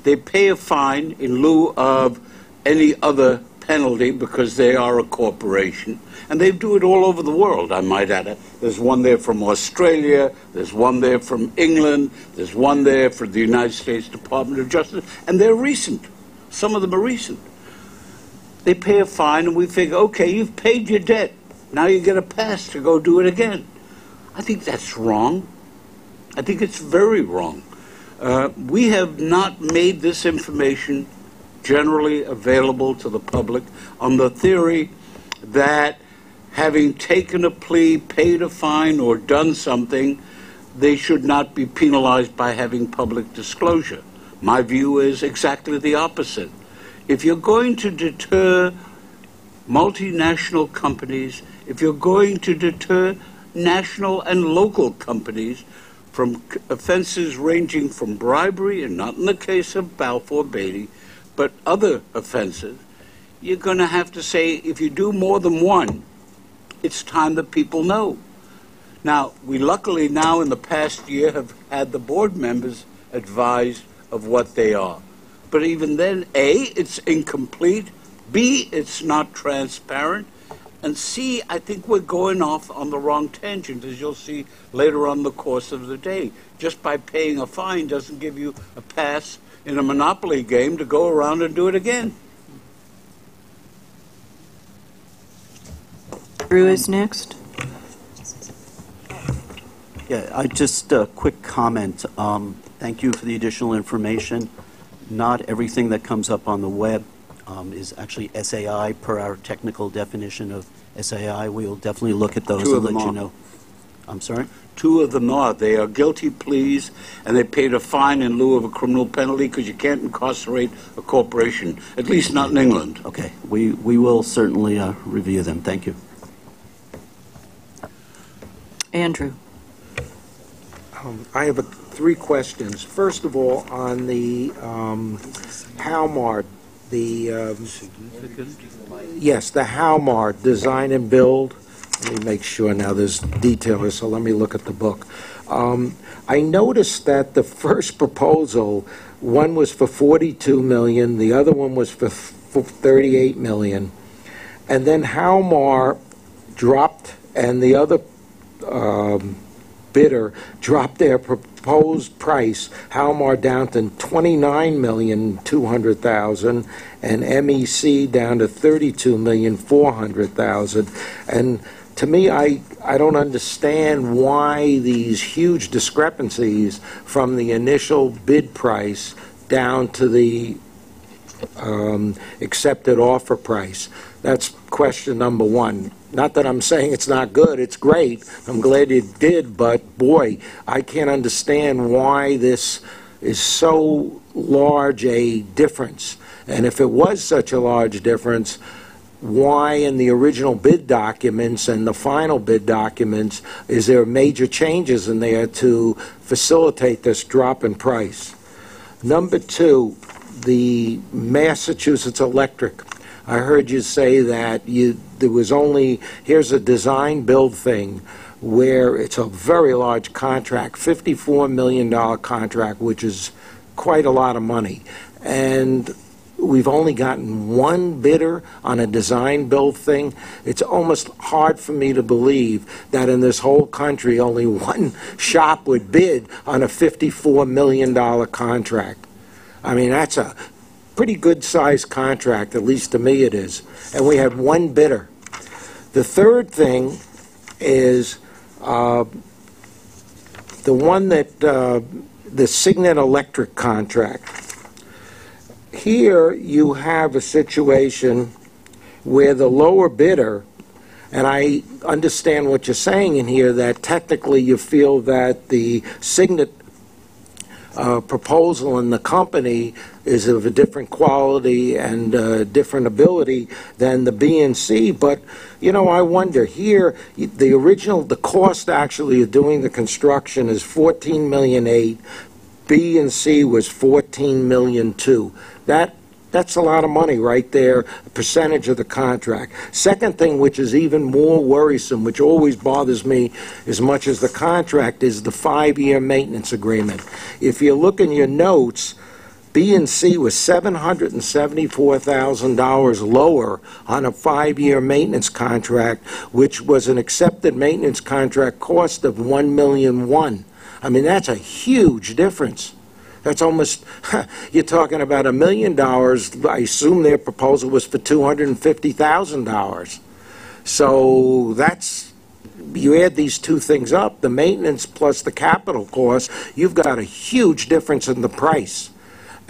they pay a fine in lieu of any other penalty because they are a corporation. And they do it all over the world, I might add. There's one there from Australia, there's one there from England, there's one there for the United States Department of Justice, and they're recent. Some of them are recent. They pay a fine and we figure, okay, you've paid your debt. Now you get a pass to go do it again. I think that's wrong. I think it's very wrong. We have not made this information generally available to the public on the theory that having taken a plea, paid a fine, or done something, they should not be penalized by having public disclosure. My view is exactly the opposite. If you're going to deter multinational companies, if you're going to deter national and local companies from offenses ranging from bribery, and not in the case of Balfour Beatty, but other offenses, you're going to have to say, if you do more than one, it's time that people know. Now, we luckily now in the past year have had the board members advised of what they are. But even then, A, it's incomplete, B, it's not transparent, and C, I think we're going off on the wrong tangent, as you'll see later on in the course of the day. Just by paying a fine doesn't give you a pass in a Monopoly game to go around and do it again. Drew is next. Yeah, just a quick comment. Thank you for the additional information. Not everything that comes up on the web is actually SAI per our technical definition of SAI. We will definitely look at those and let you know. I'm sorry? 2 of them are. They are guilty pleas, and they paid a fine in lieu of a criminal penalty because you can't incarcerate a corporation, at least not in England. Okay. We will certainly review them. Thank you. Andrew. I have 3 questions. First of all, on the Halmar, the Halmar design and build. Let me make sure now there's detail here, so let me look at the book. I noticed that the first proposal, one was for $42 million, the other one was for $38 million, and then Halmar dropped, and the other bidder dropped their proposed price, Halmar down to $29,200,000 and MEC down to $32,400,000. And to me, I don't understand why these huge discrepancies from the initial bid price down to the accepted offer price. That's question number one. Not that I'm saying it's not good, it's great. I'm glad you did, but boy, I can't understand why this is so large a difference. And if it was such a large difference, why in the original bid documents and the final bid documents is there major changes in there to facilitate this drop in price? Number two, the Massachusetts Electric. I heard you say that there was only, here's a design build thing where it's a very large contract, $54 million contract, which is quite a lot of money. And we've only gotten one bidder on a design build thing. It's almost hard for me to believe that in this whole country only one shop would bid on a $54 million contract. I mean, that's a pretty good-sized contract, at least to me it is. And we had one bidder. The third thing is the one that, the Signet Electric contract. Here you have a situation where the lower bidder, and I understand what you're saying in here, that technically you feel that the Signet proposal in the company is of a different quality and different ability than the B and C, but you know, I wonder here, the cost actually of doing the construction is $14.8 million. B and C was $14.2 million. That's a lot of money right there, a percentage of the contract. Second thing, which is even more worrisome, which always bothers me as much as the contract, is the 5-year maintenance agreement. If you look in your notes, B and C was $774,000 lower on a 5-year maintenance contract, which was an accepted maintenance contract cost of $1.1 million. I mean, that's a huge difference. That's almost, you're talking about $1 million. I assume their proposal was for $250,000. So that's, you add these two things up, the maintenance plus the capital cost, you've got a huge difference in the price.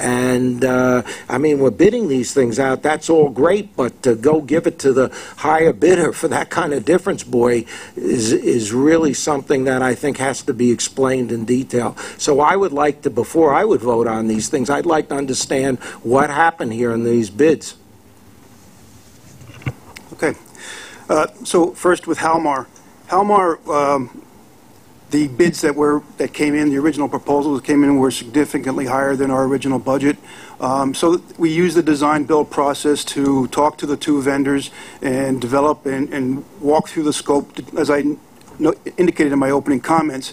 And, I mean, we're bidding these things out, that's all great, but to go give it to the higher bidder for that kind of difference, boy, is really something that I think has to be explained in detail. So I would like to, before I would vote on these things, I'd like to understand what happened here in these bids. Okay. So first with Halmar. Halmar, the bids that came in, the original proposals that came in, were significantly higher than our original budget. So we used the design build process to talk to the two vendors and develop and walk through the scope. As I indicated in my opening comments,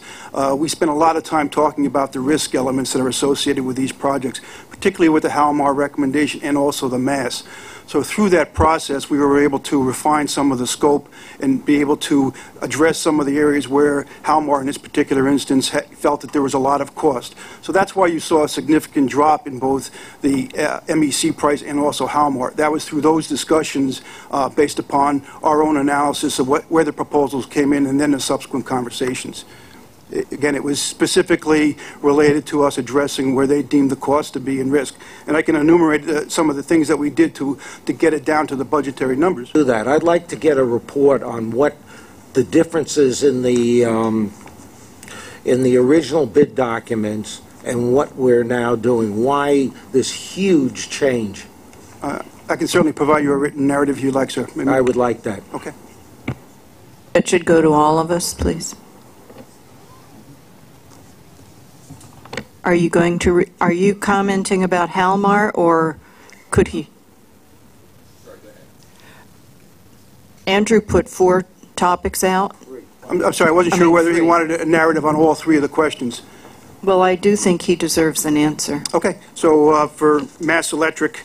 we spent a lot of time talking about the risk elements that are associated with these projects, particularly with the Halmar recommendation and also the mass. So through that process, we were able to refine some of the scope and be able to address some of the areas where Halmar, in this particular instance, felt that there was a lot of cost. So that's why you saw a significant drop in both the MEC price and also Halmar. That was through those discussions based upon our own analysis of where the proposals came in and then the subsequent conversations. Again, it was specifically related to us addressing where they deemed the cost to be in risk. And I can enumerate some of the things that we did to get it down to the budgetary numbers. Do that. I'd like to get a report on what the differences in the original bid documents and what we're now doing. Why this huge change? I can certainly provide you a written narrative if you'd like, sir. Maybe. I would like that. Okay. It should go to all of us, please. Are you going to, are you commenting about Halmar, or could he? Andrew put 4 topics out. I'm sorry, I wasn't sure whether he wanted a narrative on all 3 of the questions. Well, I do think he deserves an answer. Okay, so for Mass Electric,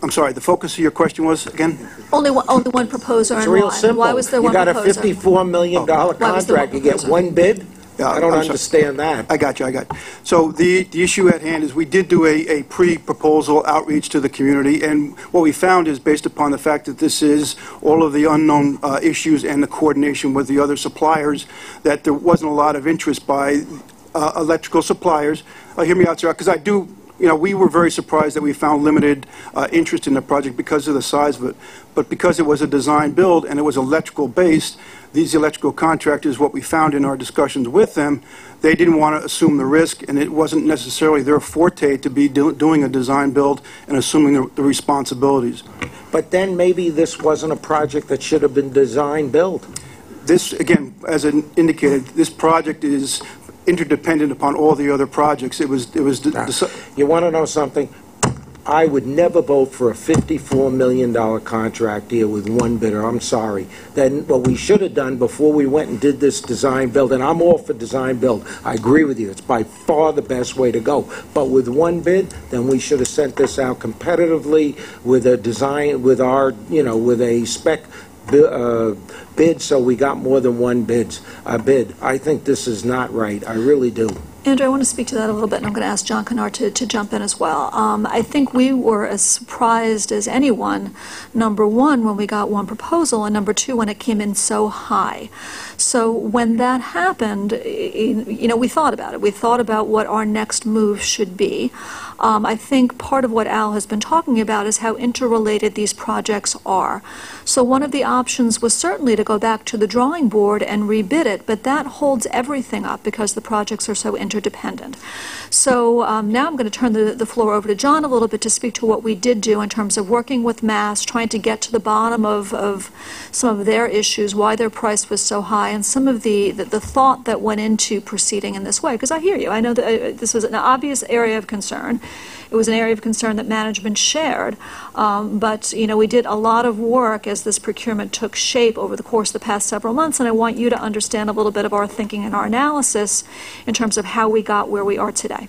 I'm sorry, the focus of your question was, again? Only one proposer, It's and real why? simple. Why was there one proposer? proposer? You got a $54 million contract, you get one bid? Yeah, I don't I'm sorry. understand that. I got you. So the issue at hand is we did do a pre-proposal outreach to the community, and what we found is, based upon the fact that this is all of the unknown issues and the coordination with the other suppliers, that there wasn't a lot of interest by electrical suppliers. Hear me out, sir, because I do, we were very surprised that we found limited interest in the project because of the size of it. But because it was a design build and it was electrical based, these electrical contractors, what we found in our discussions with them, they didn't want to assume the risk, and it wasn't necessarily their forte to be doing a design build and assuming the responsibilities. But then maybe this wasn't a project that should have been design build. This, again, as I indicated, this project is interdependent upon all the other projects. You want to know something? I would never vote for a $54 million contract here with one bidder. I'm sorry. Then what we should have done before we went and did this design build, and I'm all for design build. I agree with you. It's by far the best way to go. But with one bid, then we should have sent this out competitively with a design, with our, with a spec bid, so we got more than one bid. I think this is not right. I really do. Andrew, I want to speak to that a little bit, and I'm going to ask John Kennard to jump in as well. I think we were as surprised as anyone, number one, when we got one proposal, and number two, when it came in so high. So when that happened, we thought about it. We thought about what our next move should be. I think part of what Al has been talking about is how interrelated these projects are. So one of the options was certainly to go back to the drawing board and rebid it, but that holds everything up because the projects are so interdependent. So now I'm going to turn the floor over to John a little bit to speak to what we did do in terms of working with Mass, trying to get to the bottom of some of their issues, why their price was so high, and some of the thought that went into proceeding in this way. Because I hear you. I know that this was an obvious area of concern. It was an area of concern that management shared, but we did a lot of work as this procurement took shape over the course of the past several months, and I want you to understand a little bit of our thinking and our analysis in terms of how we got where we are today.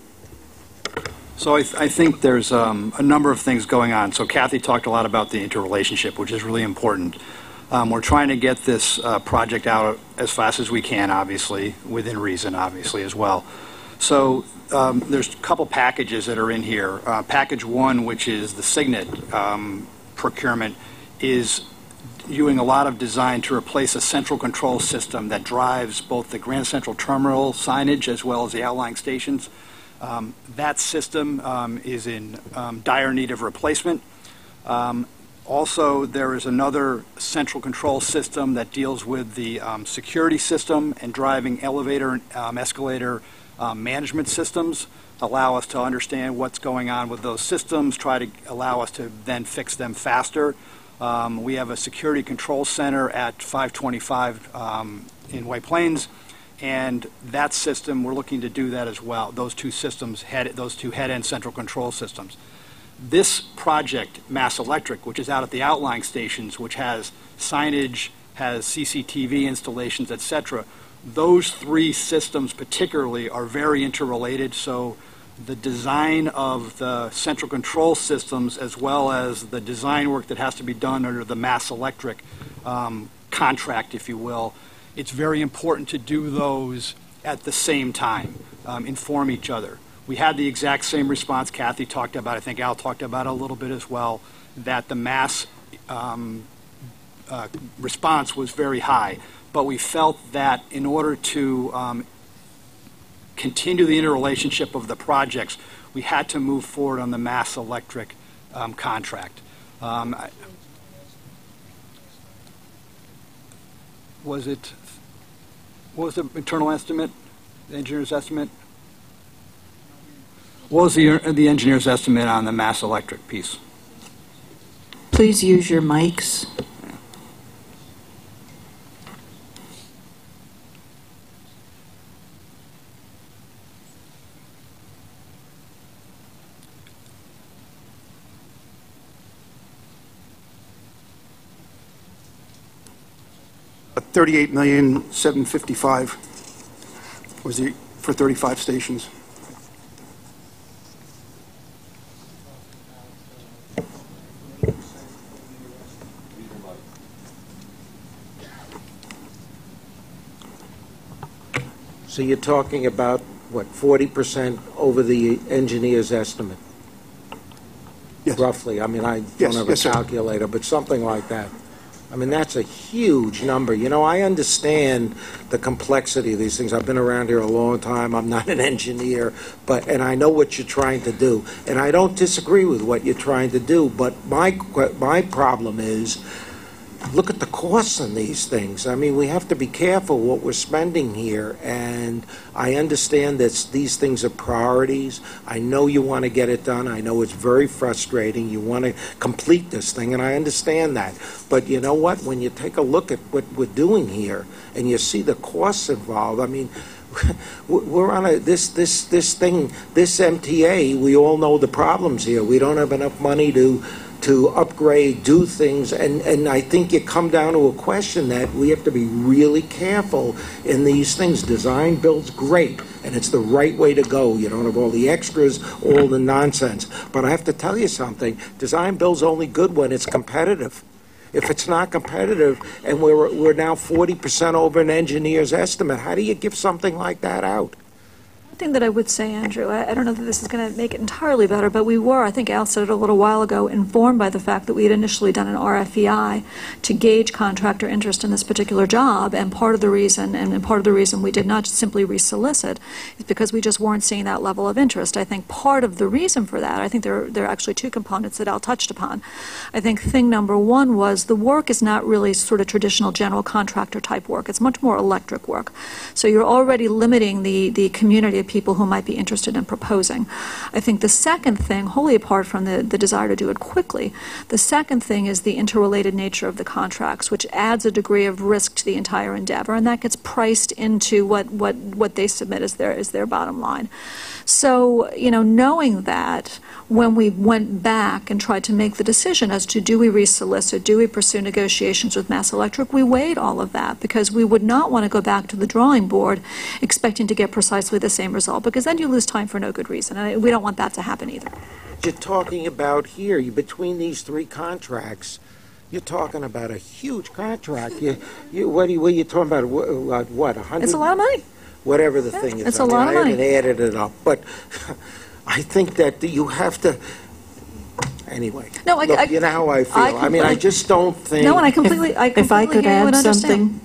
So I think there's a number of things going on. So Kathy talked a lot about the interrelationship, which is really important. We're trying to get this project out as fast as we can, obviously, within reason, obviously, as well. So there's a couple packages that are in here. Package one, which is the Signet procurement, is doing a lot of design to replace a central control system that drives both the Grand Central Terminal signage as well as the outlying stations. That system is in dire need of replacement. Also, there is another central control system that deals with the security system and driving elevator and escalator management systems, allow us to understand what's going on with those systems, try to allow us to then fix them faster. We have a security control center at 525 in White Plains, and that system, we're looking to do that as well. Those two systems, those two head-end central control systems. This project, Mass Electric, which is out at the outlying stations, which has signage, has CCTV installations, etc., those three systems particularly are very interrelated, so the design of the central control systems as well as the design work that has to be done under the Mass Electric contract, if you will, it's very important to do those at the same time, inform each other. We had the exact same response Kathy talked about, I think Al talked about it a little bit as well, that the Mass response was very high. But we felt that in order to continue the interrelationship of the projects, we had to move forward on the Mass Electric contract. What was the internal estimate, the engineer's estimate? What was the engineer's estimate on the Mass Electric piece? Please use your mics. $38,755,000 was for 35 stations. So you're talking about, what, 40% over the engineer's estimate? Yes. Roughly. I mean, I Yes, don't have a yes, sir. calculator, but something like that. I mean, that's a huge number. You know, I understand the complexity of these things. I've been around here a long time. I'm not an engineer, and I know what you're trying to do. And I don't disagree with what you're trying to do, but my problem is, look at the costs on these things. I mean, we have to be careful what we're spending here, and I understand that these things are priorities. I know you want to get it done. I know it's very frustrating. You want to complete this thing, and I understand that. But you know what? When you take a look at what we're doing here, and you see the costs involved, I mean, we're on this thing, this MTA, we all know the problems here. We don't have enough money to upgrade, do things, and I think you come down to a question that we have to be really careful in these things. Design build's great, and it's the right way to go. You don't have all the extras, all the nonsense. But I have to tell you something, design build's only good when it's competitive. If it's not competitive, and we're now 40% over an engineer's estimate, how do you give something like that out? Thing that I would say, Andrew, I don't know that this is going to make it entirely better, but we were, I think Al said it a little while ago, informed by the fact that we had initially done an RFEI to gauge contractor interest in this particular job, and part of the reason we did not simply resolicit is because we just weren't seeing that level of interest. I think part of the reason for that, I think there are actually two components that Al touched upon. I think thing number one was the work is not really sort of traditional general contractor type work. It's much more electric work. So you're already limiting the community of people who might be interested in proposing. I think the second thing, wholly apart from the desire to do it quickly, the second thing is the interrelated nature of the contracts, which adds a degree of risk to the entire endeavor, and that gets priced into what they submit as their bottom line. So, you know, knowing that, when we went back and tried to make the decision as to do we resolicit, do we pursue negotiations with Mass Electric, we weighed all of that because we would not want to go back to the drawing board expecting to get precisely the same result, because then you lose time for no good reason, and we don't want that to happen either. You're talking about here, between these three contracts, you're talking about a huge contract. What are you talking about? What, 100? It's a lot of money. Whatever the thing is. It's a lot of money. I haven't added it up, but I think that you have to. Anyway, no, look, you know how I feel. I mean, I just don't think. No, and I completely If I could hear you and add understand. something.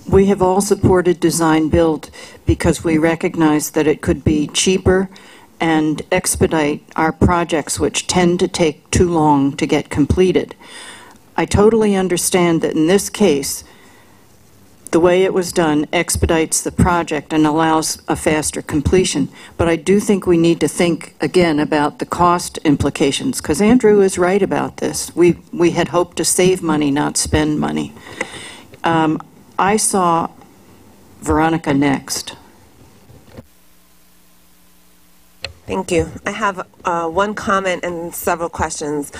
We have all supported design build because we recognize that it could be cheaper and expedite our projects, which tend to take too long to get completed. I totally understand that in this case, the way it was done expedites the project and allows a faster completion. But I do think we need to think again about the cost implications, because Andrew is right about this. We had hoped to save money, not spend money. I saw Veronica next. Thank you. I have one comment and several questions.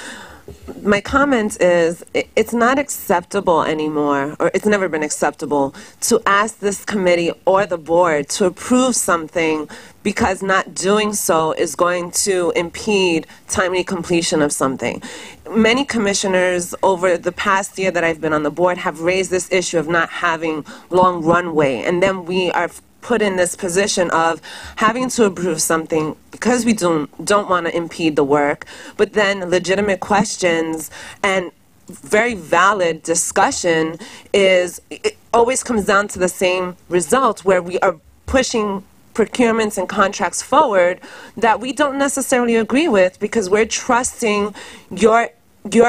My comment is, it's not acceptable anymore, or it's never been acceptable, to ask this committee or the board to approve something because not doing so is going to impede timely completion of something. Many commissioners over the past year that I've been on the board have raised this issue of not having long runway, and then we are put in this position of having to approve something because we don't want to impede the work, but then legitimate questions and very valid discussion it always comes down to the same result, where we are pushing procurements and contracts forward that we don't necessarily agree with because we're trusting your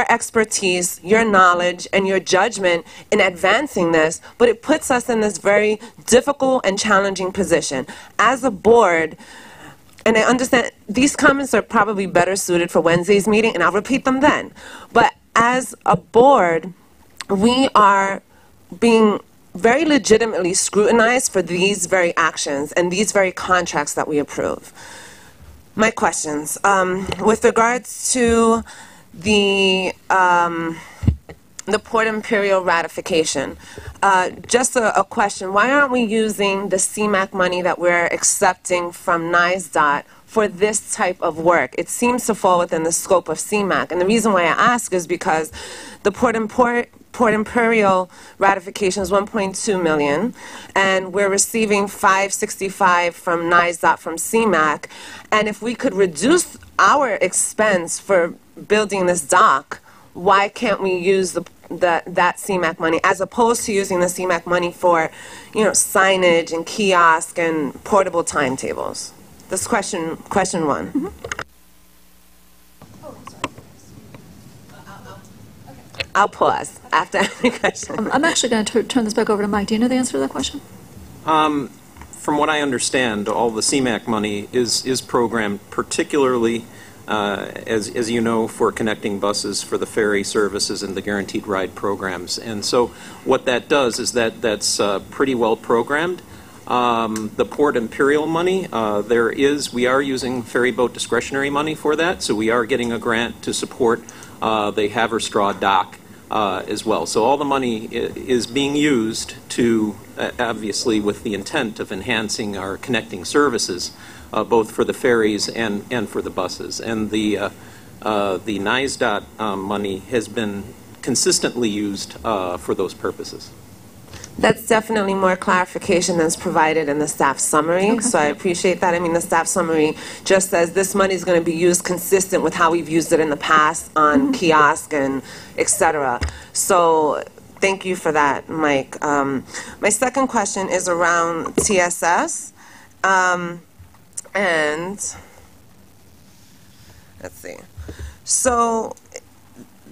expertise, your knowledge, and your judgment in advancing this, but it puts us in this very difficult and challenging position. As a board, and I understand these comments are probably better suited for Wednesday's meeting, and I'll repeat them then, but as a board, we are being very legitimately scrutinized for these very actions and these very contracts that we approve. My questions. With regards to the Port Imperial ratification. Just a question. Why aren't we using the CMAQ money that we're accepting from NISDOT for this type of work? It seems to fall within the scope of CMAQ. And the reason why I ask is because the Port Port Imperial ratification is 1.2 million, and we're receiving 565 from NISDOT from CMAQ. And if we could reduce our expense for building this dock, why can't we use that CMAQ money as opposed to using the CMAQ money for, signage and kiosk and portable timetables? That's question one. Mm-hmm. I'll pause after every question. I'm actually going to turn this back over to Mike. Do you know the answer to that question? From what I understand, all the CMAQ money is programmed particularly, as you know, for connecting buses for the ferry services and the guaranteed ride programs. And so what that does is that's pretty well programmed. The Port Imperial money, we are using ferry boat discretionary money for that, so we are getting a grant to support the Haverstraw dock as well. So all the money is being used to, obviously with the intent of enhancing our connecting services, both for the ferries and for the buses. And the NISDOT money has been consistently used for those purposes. That's definitely more clarification than is provided in the staff summary, okay. So I appreciate that. I mean, the staff summary just says this money is going to be used consistent with how we've used it in the past on kiosk and et cetera. So thank you for that, Mike. My second question is around TSS. And let's see. So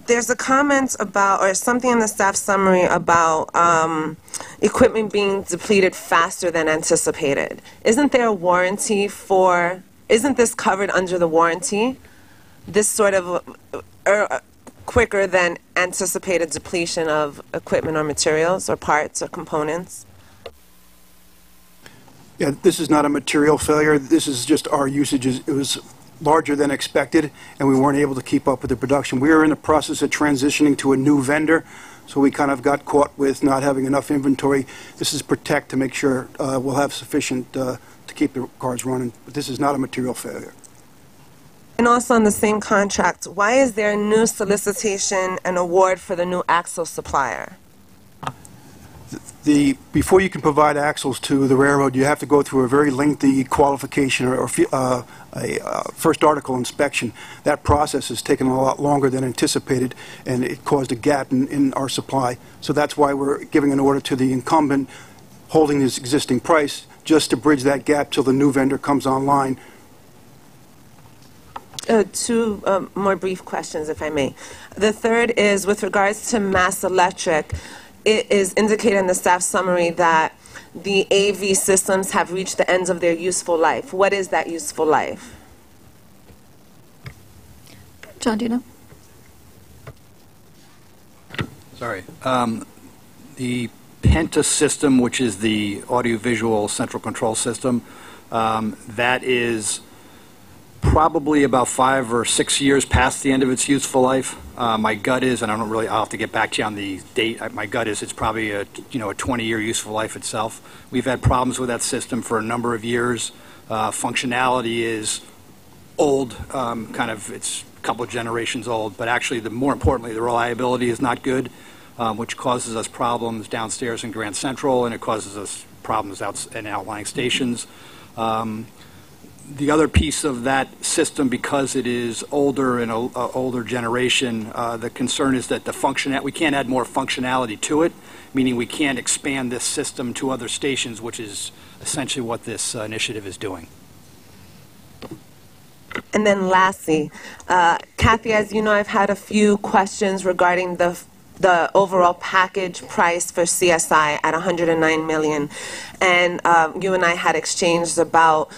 there's a comment about, or something in the staff summary about equipment being depleted faster than anticipated. Isn't there a warranty isn't this covered under the warranty? This sort of quicker than anticipated depletion of equipment or materials or parts or components? Yeah, this is not a material failure. This is just our usage. It was larger than expected, and we weren't able to keep up with the production. We are in the process of transitioning to a new vendor, so we kind of got caught with not having enough inventory. This is Protect to make sure we'll have sufficient to keep the cars running. But this is not a material failure. And also on the same contract, why is there a new solicitation and award for the new axle supplier? Before you can provide axles to the railroad, you have to go through a very lengthy qualification or a first article inspection. That process has taken a lot longer than anticipated, and it caused a gap in our supply. So that's why we're giving an order to the incumbent, holding his existing price, just to bridge that gap till the new vendor comes online. Two more brief questions, if I may. The third is with regards to Mass Electric. It is indicated in the staff summary that the AV systems have reached the end of their useful life. What is that useful life? John, do you know? Sorry. The Penta system, which is the audiovisual central control system, that is probably about 5 or 6 years past the end of its useful life. My gut is, and I'll have to get back to you on the date. My gut is it's probably a 20-year useful life itself. We've had problems with that system for a number of years. Functionality is old, it's a couple of generations old, but actually, more importantly, the reliability is not good, which causes us problems downstairs in Grand Central, and it causes us problems in outlying stations. The other piece of that system, because it is older and an older generation, the concern is that we can't add more functionality to it, meaning we can't expand this system to other stations, which is essentially what this initiative is doing. And then lastly, Kathy, as you know, I've had a few questions regarding the overall package price for CSI at $109 million. And you and I had exchanged about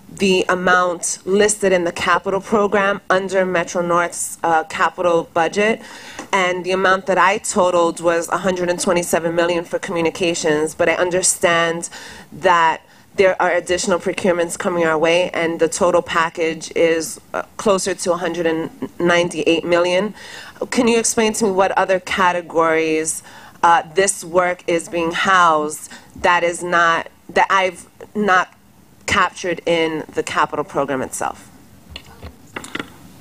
the amount listed in the capital program under Metro North's capital budget, and the amount that I totaled was $127 million for communications, but I understand that there are additional procurements coming our way, and the total package is closer to $198 million. Can you explain to me what other categories this work is being housed that I've not captured in the capital program itself?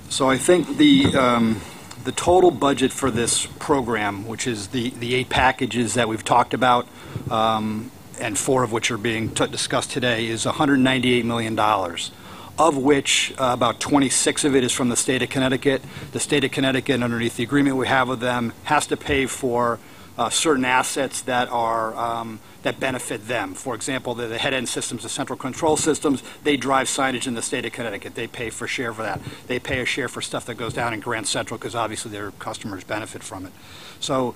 So I think the the total budget for this program, which is the 8 packages that we've talked about, and 4 of which are being discussed today, is $198 million, of which about 26 of it is from the state of Connecticut. The state of Connecticut, underneath the agreement we have with them, has to pay for certain assets that are that benefit them. For example, the head-end systems, the central control systems, they drive signage in the state of Connecticut. They pay for share for that. They pay a share for stuff that goes down in Grand Central because obviously their customers benefit from it. So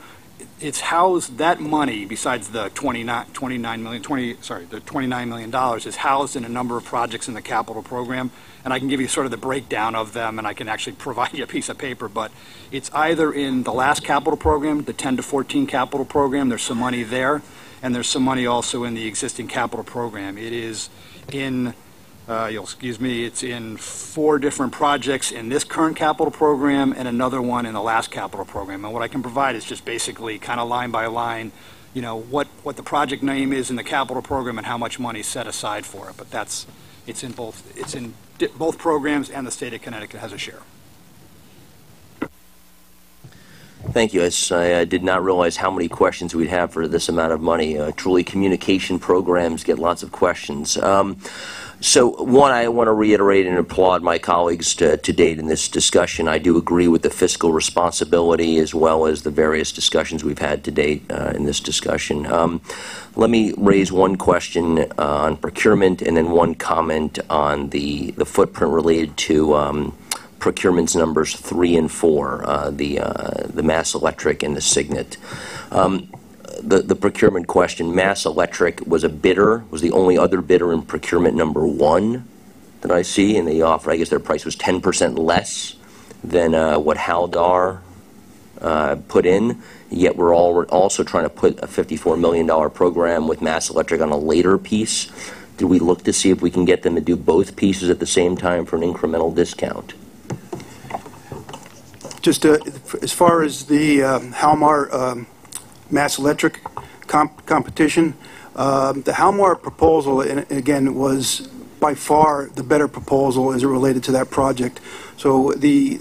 it's housed, that money, besides the $29 million, is housed in a number of projects in the capital program. And I can give you sort of the breakdown of them, and I can actually provide you a piece of paper, but it's either in the last capital program, the 10 to 14 capital program, there's some money there, and there's some money also in the existing capital program. It is in, you'll excuse me, it's in 4 different projects in this current capital program and another one in the last capital program. And what I can provide is just basically kind of line by line, you know, what the project name is in the capital program and how much money is set aside for it. But it's in both programs, and the state of Connecticut has a share. Thank you. I did not realize how many questions we'd have for this amount of money. Truly, communication programs get lots of questions. So, one, I want to reiterate and applaud my colleagues to date in this discussion. I do agree with the fiscal responsibility as well as the various discussions we've had to date in this discussion. Let me raise one question on procurement and then one comment on the footprint related to procurements numbers 3 and 4, the Mass Electric and the Signet. The procurement question, Mass Electric was a bidder, was the only other bidder in procurement number 1 that I see, and they offer, I guess their price was 10% less than what Haldar put in, yet we're also trying to put a $54 million program with Mass Electric on a later piece. Did we look to see if we can get them to do both pieces at the same time for an incremental discount? Just as far as the Halmar Mass Electric competition, the Halmar proposal, and again, was by far the better proposal as it related to that project. So the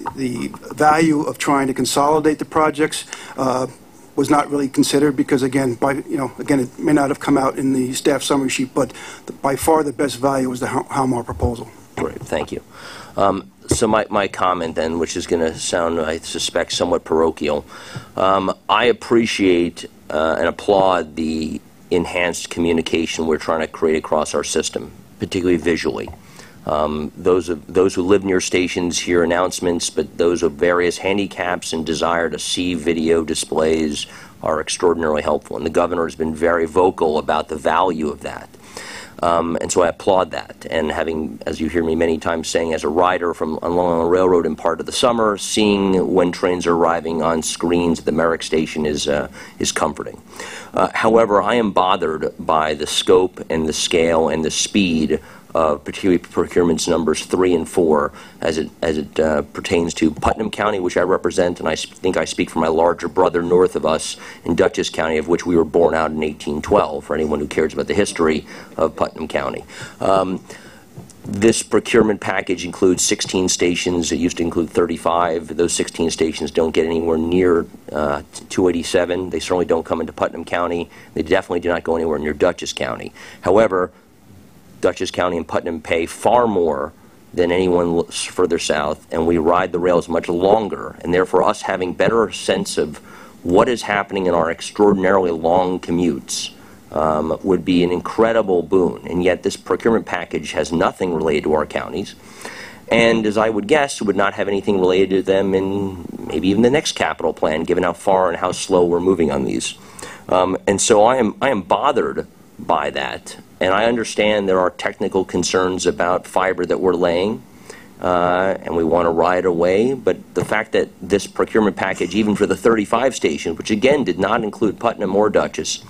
value of trying to consolidate the projects was not really considered because, again, again, it may not have come out in the staff summary sheet, but by far the best value was the Halmar proposal. Great, thank you. So my comment then, which is going to sound, I suspect, somewhat parochial, I appreciate and applaud the enhanced communication we're trying to create across our system, particularly visually. Those who live near stations hear announcements, but those of various handicaps and desire to see video displays are extraordinarily helpful, and the governor has been very vocal about the value of that. And so I applaud that. And having, as you hear me many times saying, as a rider along a railroad in part of the summer, seeing when trains are arriving on screens at the Merrick station is comforting. However, I am bothered by the scope and the scale and the speed of particularly procurements numbers 3 and 4 as it pertains to Putnam County, which I represent, and I think I speak for my larger brother north of us in Dutchess County, of which we were born out in 1812, for anyone who cares about the history of Putnam County. This procurement package includes 16 stations. It used to include 35. Those 16 stations don't get anywhere near 287. They certainly don't come into Putnam County. They definitely do not go anywhere near Dutchess County. However, Dutchess County and Putnam pay far more than anyone further south, and we ride the rails much longer, and therefore us having better sense of what is happening in our extraordinarily long commutes would be an incredible boon. And yet this procurement package has nothing related to our counties, and as I would guess, would not have anything related to them in maybe even the next capital plan, given how far and how slow we're moving on these. And so I am bothered by that. And I understand there are technical concerns about fiber that we're laying, and we want to ride away. But the fact that this procurement package, even for the 35 stations, which again did not include Putnam or Dutchess,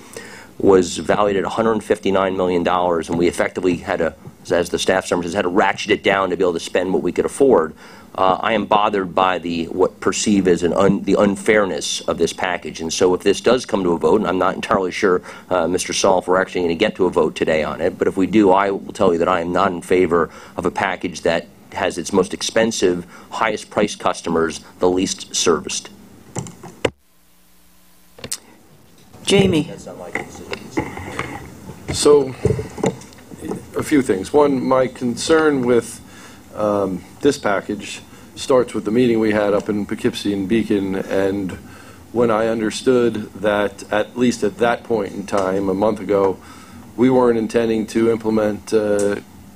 was valued at $159 million, and we effectively had to, as the staff summary says, had to ratchet it down to be able to spend what we could afford. I am bothered by what perceive as the unfairness of this package. And so if this does come to a vote, and I'm not entirely sure, Mr. Saul, if we're actually going to get to a vote today on it, but if we do, I will tell you that I am not in favor of a package that has its most expensive, highest priced customers the least serviced. Jamie. So, a few things. One, my concern with this package starts with the meeting we had up in Poughkeepsie and Beacon, and when I understood that, at least at that point in time, a month ago, we weren't intending to implement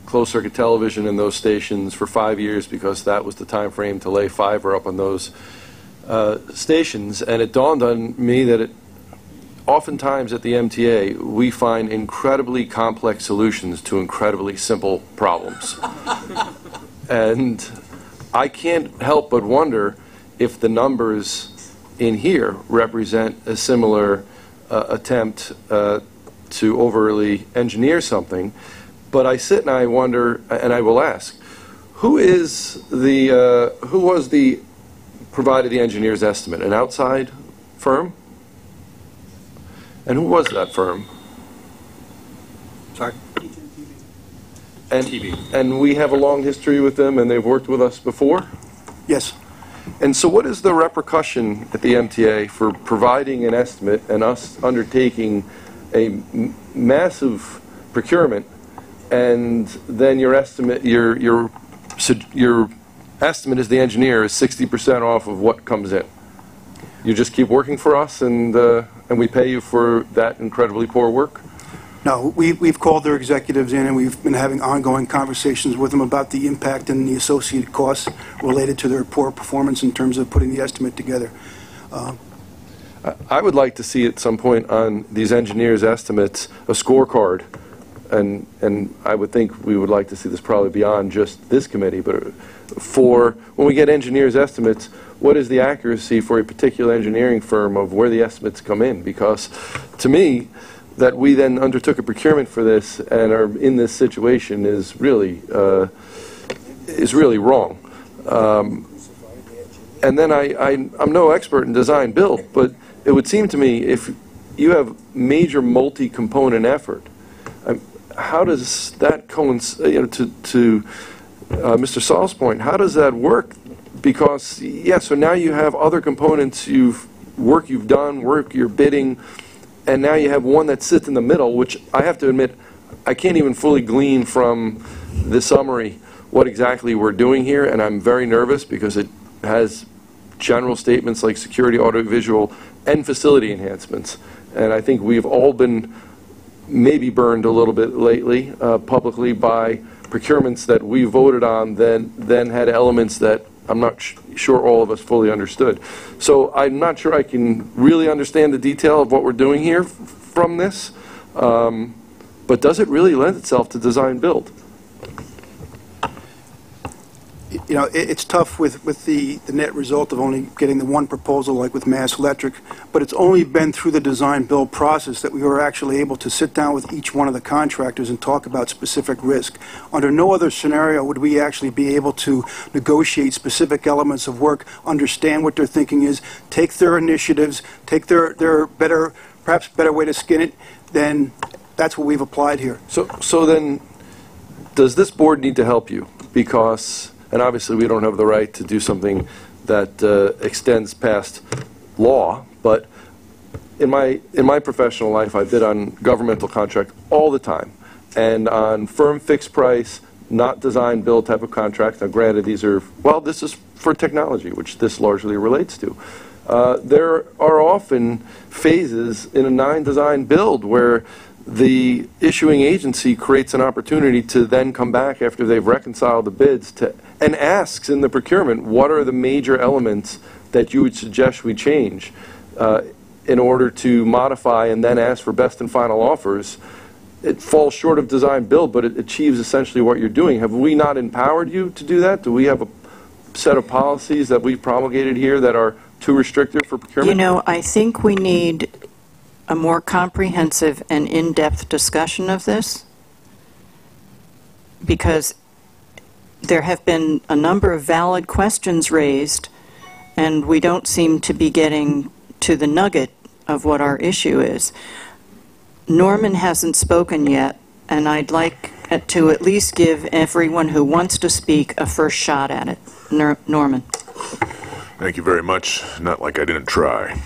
closed-circuit television in those stations for 5 years, because that was the time frame to lay fiber up on those stations. And it dawned on me that oftentimes at the MTA, we find incredibly complex solutions to incredibly simple problems. And I can't help but wonder if the numbers in here represent a similar attempt to overly engineer something. But I sit and I wonder, and I will ask, who was provided the engineer's estimate? An outside firm? And who was that firm? Sorry? And we have a long history with them, and they've worked with us before? Yes. And so what is the repercussion at the MTA for providing an estimate and us undertaking a massive procurement, and then your estimate, your estimate as the engineer is 60% off of what comes in? You just keep working for us, and we pay you for that incredibly poor work? No, we've called their executives in, and we've been having ongoing conversations with them about the impact and the associated costs related to their poor performance in terms of putting the estimate together. I would like to see at some point on these engineers' estimates a scorecard, and I would think we would like to see this probably beyond just this committee, but for when we get engineers' estimates, what is the accuracy for a particular engineering firm of where the estimates come in? Because to me, that we then undertook a procurement for this and are in this situation is really wrong. And then I'm no expert in design build, but it would seem to me if you have major multi-component effort, how does that coincide, to Mr. Saul's point, how does that work? Because, yeah, so now you have other components, work you've done, work you're bidding, and now you have one that sits in the middle, which I have to admit, I can't even fully glean from the summary what exactly we're doing here, and I'm very nervous because it has general statements like security, audiovisual, and facility enhancements. And I think we've all been maybe burned a little bit lately publicly by procurements that we voted on then had elements that I'm not sure all of us fully understood. So I'm not sure I can really understand the detail of what we're doing here from this, but does it really lend itself to design build? You know, it's tough with the net result of only getting the one proposal like with Mass Electric, but it's only been through the design build process that we were actually able to sit down with each one of the contractors and talk about specific risk. Under no other scenario would we actually be able to negotiate specific elements of work, understand what their thinking is, take their initiatives, take their perhaps better way to skin it. Then that's what we've applied here. So then, does this board need to help you? Because, and obviously we don't have the right to do something that extends past law, but in my professional life, I bid on governmental contract all the time, and on firm fixed price, not design build type of contracts. Now granted, these are, well, this is for technology, which this largely relates to. There are often phases in a design build where the issuing agency creates an opportunity to then come back after they've reconciled the bids and asks in the procurement, what are the major elements that you would suggest we change in order to modify and then ask for best and final offers. It falls short of design build, but it achieves essentially what you're doing. Have we not empowered you to do that? Do we have a set of policies that we've promulgated here that are too restrictive for procurement? You know, I think we need a more comprehensive and in-depth discussion of this, because there have been a number of valid questions raised, and we don't seem to be getting to the nugget of what our issue is. Norman hasn't spoken yet, and I'd like to at least give everyone who wants to speak a first shot at it. Norman. Thank you very much. Not like I didn't try.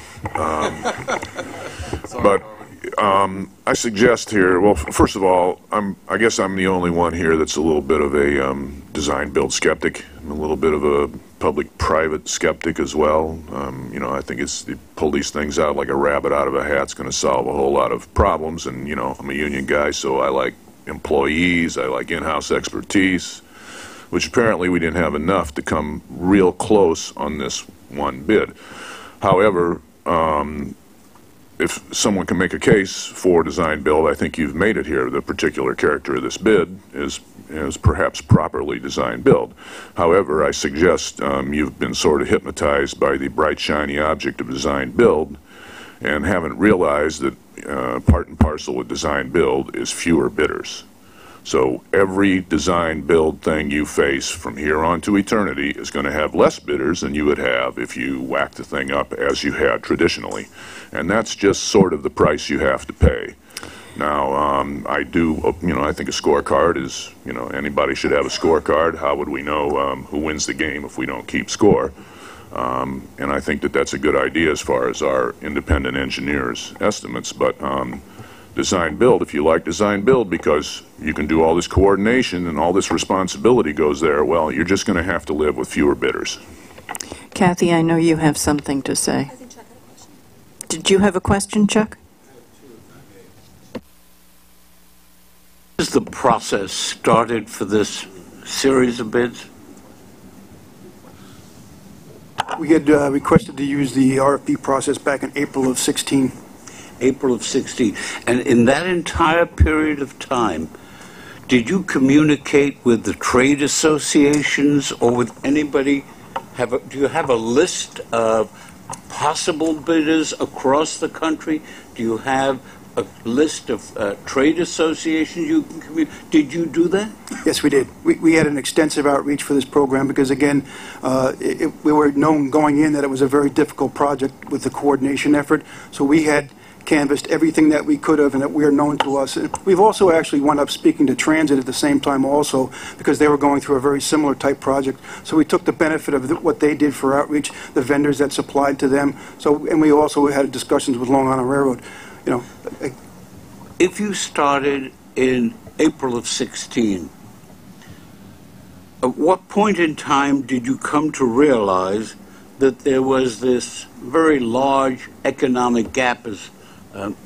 But I suggest here, well, first of all, I guess I'm the only one here that's a little bit of a design-build skeptic. I'm a little bit of a public-private skeptic as well. You know, I think you pull these things out like a rabbit out of a hat. It's going to solve a whole lot of problems. And, you know, I'm a union guy, so I like employees. I like in-house expertise, which apparently we didn't have enough to come real close on this one bid. However, if someone can make a case for design build, I think you've made it here. The particular character of this bid is perhaps properly design build. However, I suggest you've been sort of hypnotized by the bright shiny object of design build and haven't realized that part and parcel with design build is fewer bidders. So every design build thing you face from here on to eternity is going to have less bidders than you would have if you whacked the thing up as you had traditionally. And that's just sort of the price you have to pay. Now, I think a scorecard is, anybody should have a scorecard. How would we know who wins the game if we don't keep score? And I think that that's a good idea as far as our independent engineers' estimates. But design build, if you like design build because you can do all this coordination and all this responsibility goes there, well, you're just going to have to live with fewer bidders. Kathy, I know you have something to say. Did you have a question, Chuck? Is the process started for this series of bids? We had requested to use the RFP process back in April of 16. April of 16. And in that entire period of time, did you communicate with the trade associations or with anybody? Do you have a list of possible bidders across the country? Do you have a list of trade associations you can communicate? Did you do that? Yes, we did. We had an extensive outreach for this program because, again, we were known going in that it was a very difficult project with the coordination effort. So we had canvassed everything that we could have and that we are known to us. And we've also actually wound up speaking to Transit at the same time also because they were going through a very similar type project. So we took the benefit of what they did for outreach, the vendors that supplied to them. So, and we also had discussions with Long Island Railroad. If you started in April of 16, at what point in time did you come to realize that there was this very large economic gap, as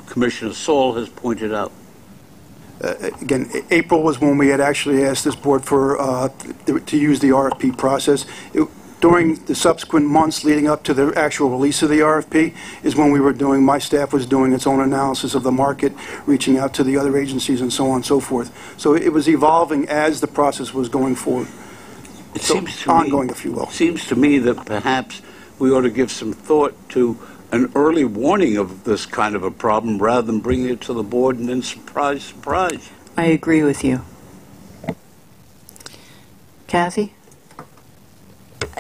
Commissioner Saul has pointed out? Again, April was when we had actually asked this board for to use the RFP process. During the subsequent months leading up to the actual release of the RFP is when my staff was doing its own analysis of the market, reaching out to the other agencies and so on and so forth. So it was evolving as the process was going forward. It seems to ongoing, if you will. It seems to me that perhaps we ought to give some thought to an early warning of this kind of a problem rather than bringing it to the board and then surprise, surprise. I agree with you. Kathy?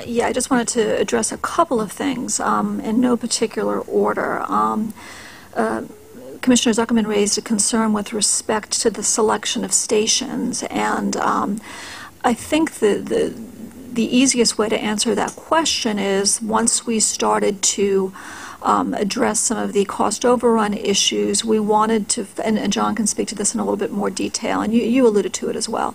Yeah, I just wanted to address a couple of things in no particular order. Commissioner Zuckerman raised a concern with respect to the selection of stations, and I think the easiest way to answer that question is once we started to address some of the cost overrun issues, we wanted to, and John can speak to this in a little bit more detail, and you alluded to it as well,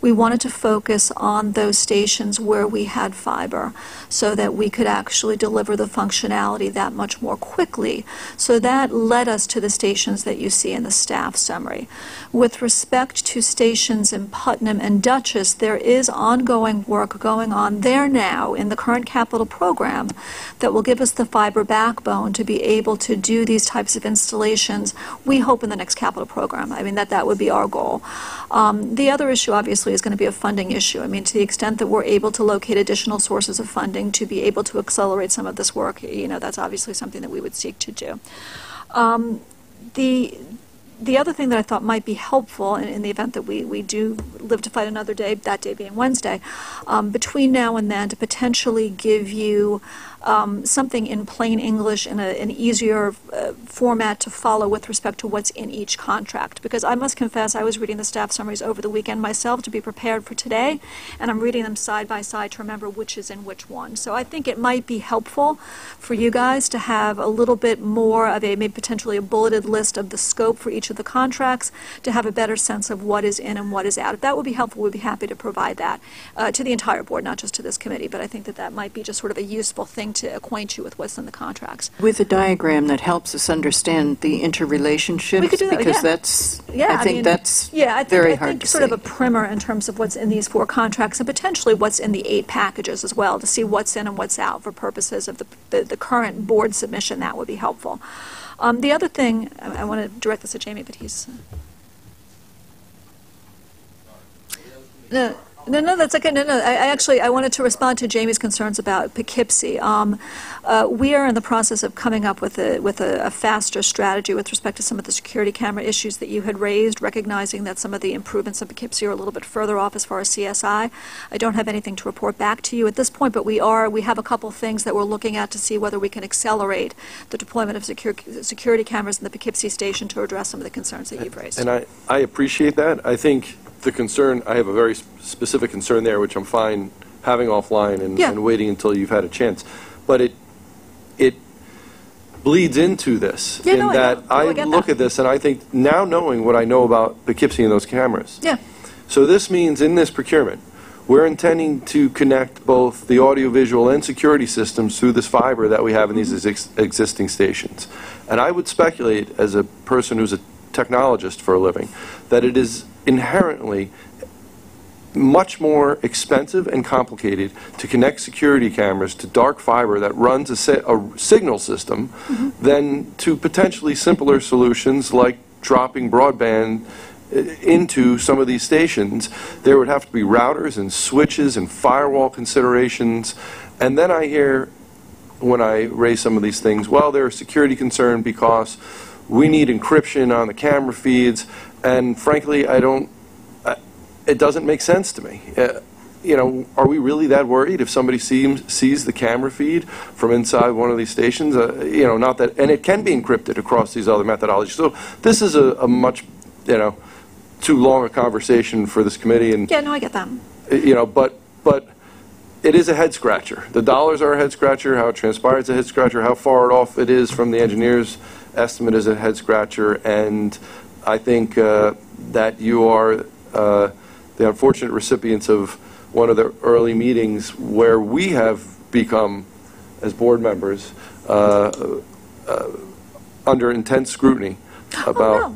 we wanted to focus on those stations where we had fiber so that we could actually deliver the functionality that much more quickly. So that led us to the stations that you see in the staff summary. With respect to stations in Putnam and Dutchess, there is ongoing work going on there now in the current capital program that will give us the fiber backbone to be able to do these types of installations, we hope, in the next capital program. I mean, that would be our goal. The other issue, obviously, is going to be a funding issue. I mean, to the extent that we're able to locate additional sources of funding to be able to accelerate some of this work, that's obviously something that we would seek to do. The other thing that I thought might be helpful in the event that we do live to fight another day, that day being Wednesday, between now and then to potentially give you something in plain English in an easier format to follow with respect to what's in each contract. Because I must confess, I was reading the staff summaries over the weekend myself to be prepared for today, and I'm reading them side by side to remember which is in which one. So I think it might be helpful for you guys to have a little bit more of maybe potentially a bulleted list of the scope for each of the contracts to have a better sense of what is in and what is out. If that would be helpful, we'd be happy to provide that to the entire board, not just to this committee. But I think that might be just sort of a useful thing to acquaint you with what's in the contracts. With a diagram that helps us understand the interrelationships, we could do that, because yeah. that's, Yeah, I think that's very hard to sort see. of a primer in terms of what's in these 4 contracts and potentially what's in the 8 packages as well, to see what's in and what's out for purposes of the current board submission. That would be helpful. The other thing, I want to direct this at Jamie, but he's... No, that's okay. No, I wanted to respond to Jamie's concerns about Poughkeepsie. We are in the process of coming up with a faster strategy with respect to some of the security camera issues that you had raised, recognizing that some of the improvements in Poughkeepsie are a little bit further off as far as CSI. I don't have anything to report back to you at this point, but we have a couple things that we're looking at to see whether we can accelerate the deployment of security cameras in the Poughkeepsie station to address some of the concerns that you've raised. And I appreciate that. I think the concern, I have a very specific concern there, which I'm fine having offline and waiting until you've had a chance. But it bleeds into this I look at this and I think, now knowing what I know about Poughkeepsie and those cameras. Yeah. So this means in this procurement, we're intending to connect both the audiovisual and security systems through this fiber that we have in these existing stations. And I would speculate, as a person who's a technologist for a living, that it is inherently much more expensive and complicated to connect security cameras to dark fiber that runs a signal system than to potentially simpler solutions like dropping broadband into some of these stations. There would have to be routers and switches and firewall considerations. And then I hear, when I raise some of these things, well, they're a security concern because we need encryption on the camera feeds. And frankly, it doesn't make sense to me. Are we really that worried if somebody sees the camera feed from inside one of these stations? Not that, and it can be encrypted across these other methodologies. So this is a much, too long a conversation for this committee. And yeah, no, I get that. But it is a head scratcher. The dollars are a head scratcher. How it transpires is a head scratcher. How far off it is from the engineer's estimate is a head scratcher. And I think that you are the unfortunate recipients of one of the early meetings where we have become, as board members, under intense scrutiny about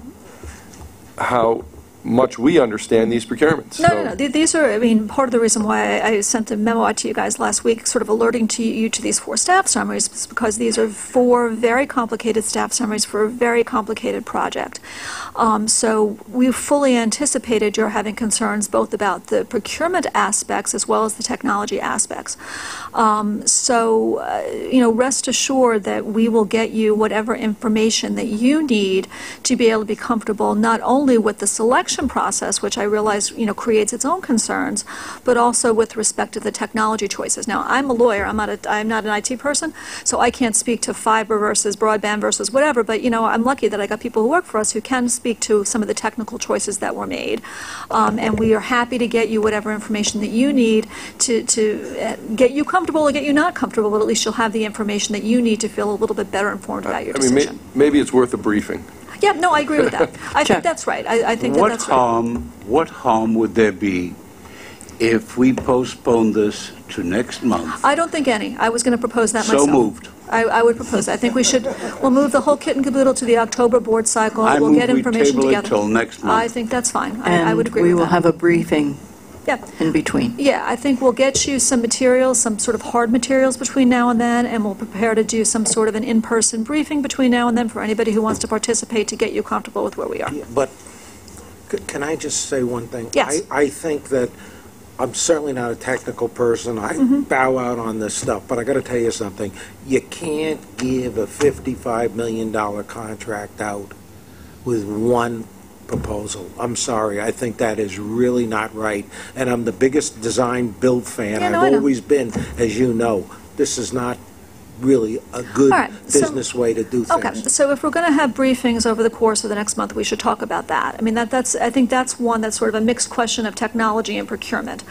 how much we understand these procurements. No. These are, part of the reason why I sent a memo out to you guys last week, sort of alerting you to these 4 staff summaries, is because these are 4 very complicated staff summaries for a very complicated project. So we fully anticipated your having concerns both about the procurement aspects as well as the technology aspects. Rest assured that we will get you whatever information that you need to be able to be comfortable not only with the selection process, which I realize creates its own concerns, but also with respect to the technology choices. Now, I'm a lawyer. I'm not an IT person, so I can't speak to fiber versus broadband versus whatever. But I'm lucky that I got people who work for us who can speak to some of the technical choices that were made, and we are happy to get you whatever information that you need to get you comfortable or get you not comfortable. But at least you'll have the information that you need to feel a little bit better informed about your decision. Maybe it's worth a briefing. Yeah, no, I agree with that. I think that's right. I think that's right. What harm would there be if we postpone this to next month? I don't think any. I was going to propose that myself. So moved. I would propose that. I think we'll move the whole kit and caboodle to the October board cycle. We'll get information together. I move we table it till next month. I think that's fine. I would agree with that. And we will have a briefing in between. Yeah, I think we'll get you some materials, some sort of hard materials between now and then, and we'll prepare to do some sort of an in-person briefing between now and then for anybody who wants to participate to get you comfortable with where we are. Yeah, but can I just say one thing? Yes. I think that I'm certainly not a technical person. I bow out on this stuff, but I got to tell you something. You can't give a $55 million contract out with one proposal. I'm sorry, I think that is really not right. And I'm the biggest design build fan. Yeah, no, I've I know. always been, as you know. This is not really a good All right, so- business way to do things. Okay, so if we're going to have briefings over the course of the next month, we should talk about that. I mean, I think that's one that's sort of a mixed question of technology and procurement,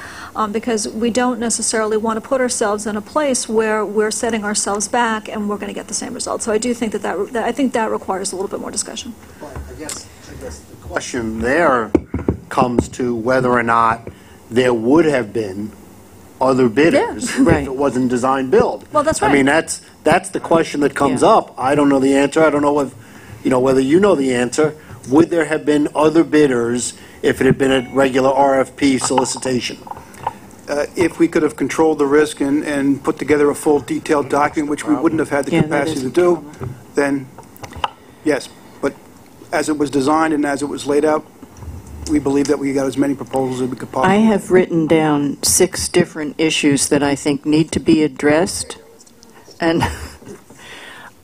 because we don't necessarily want to put ourselves in a place where we're setting ourselves back and we're going to get the same result. So I do think I think that requires a little bit more discussion. I guess the question there comes to whether or not there would have been other bidders Yeah, right. if it wasn't design build. Well, that's right. I mean, that's the question that comes Yeah. up. I don't know the answer. I don't know whether you know the answer. Would there have been other bidders if it had been a regular RFP solicitation? If we could have controlled the risk and put together a full detailed document, which we wouldn't have had the Yeah, that capacity is to a do, then yes. But as it was designed and as it was laid out, we believe that we got as many proposals as we could possibly. I have written down 6 different issues that I think need to be addressed, and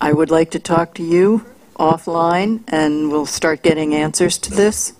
I would like to talk to you offline, and we'll start getting answers to this.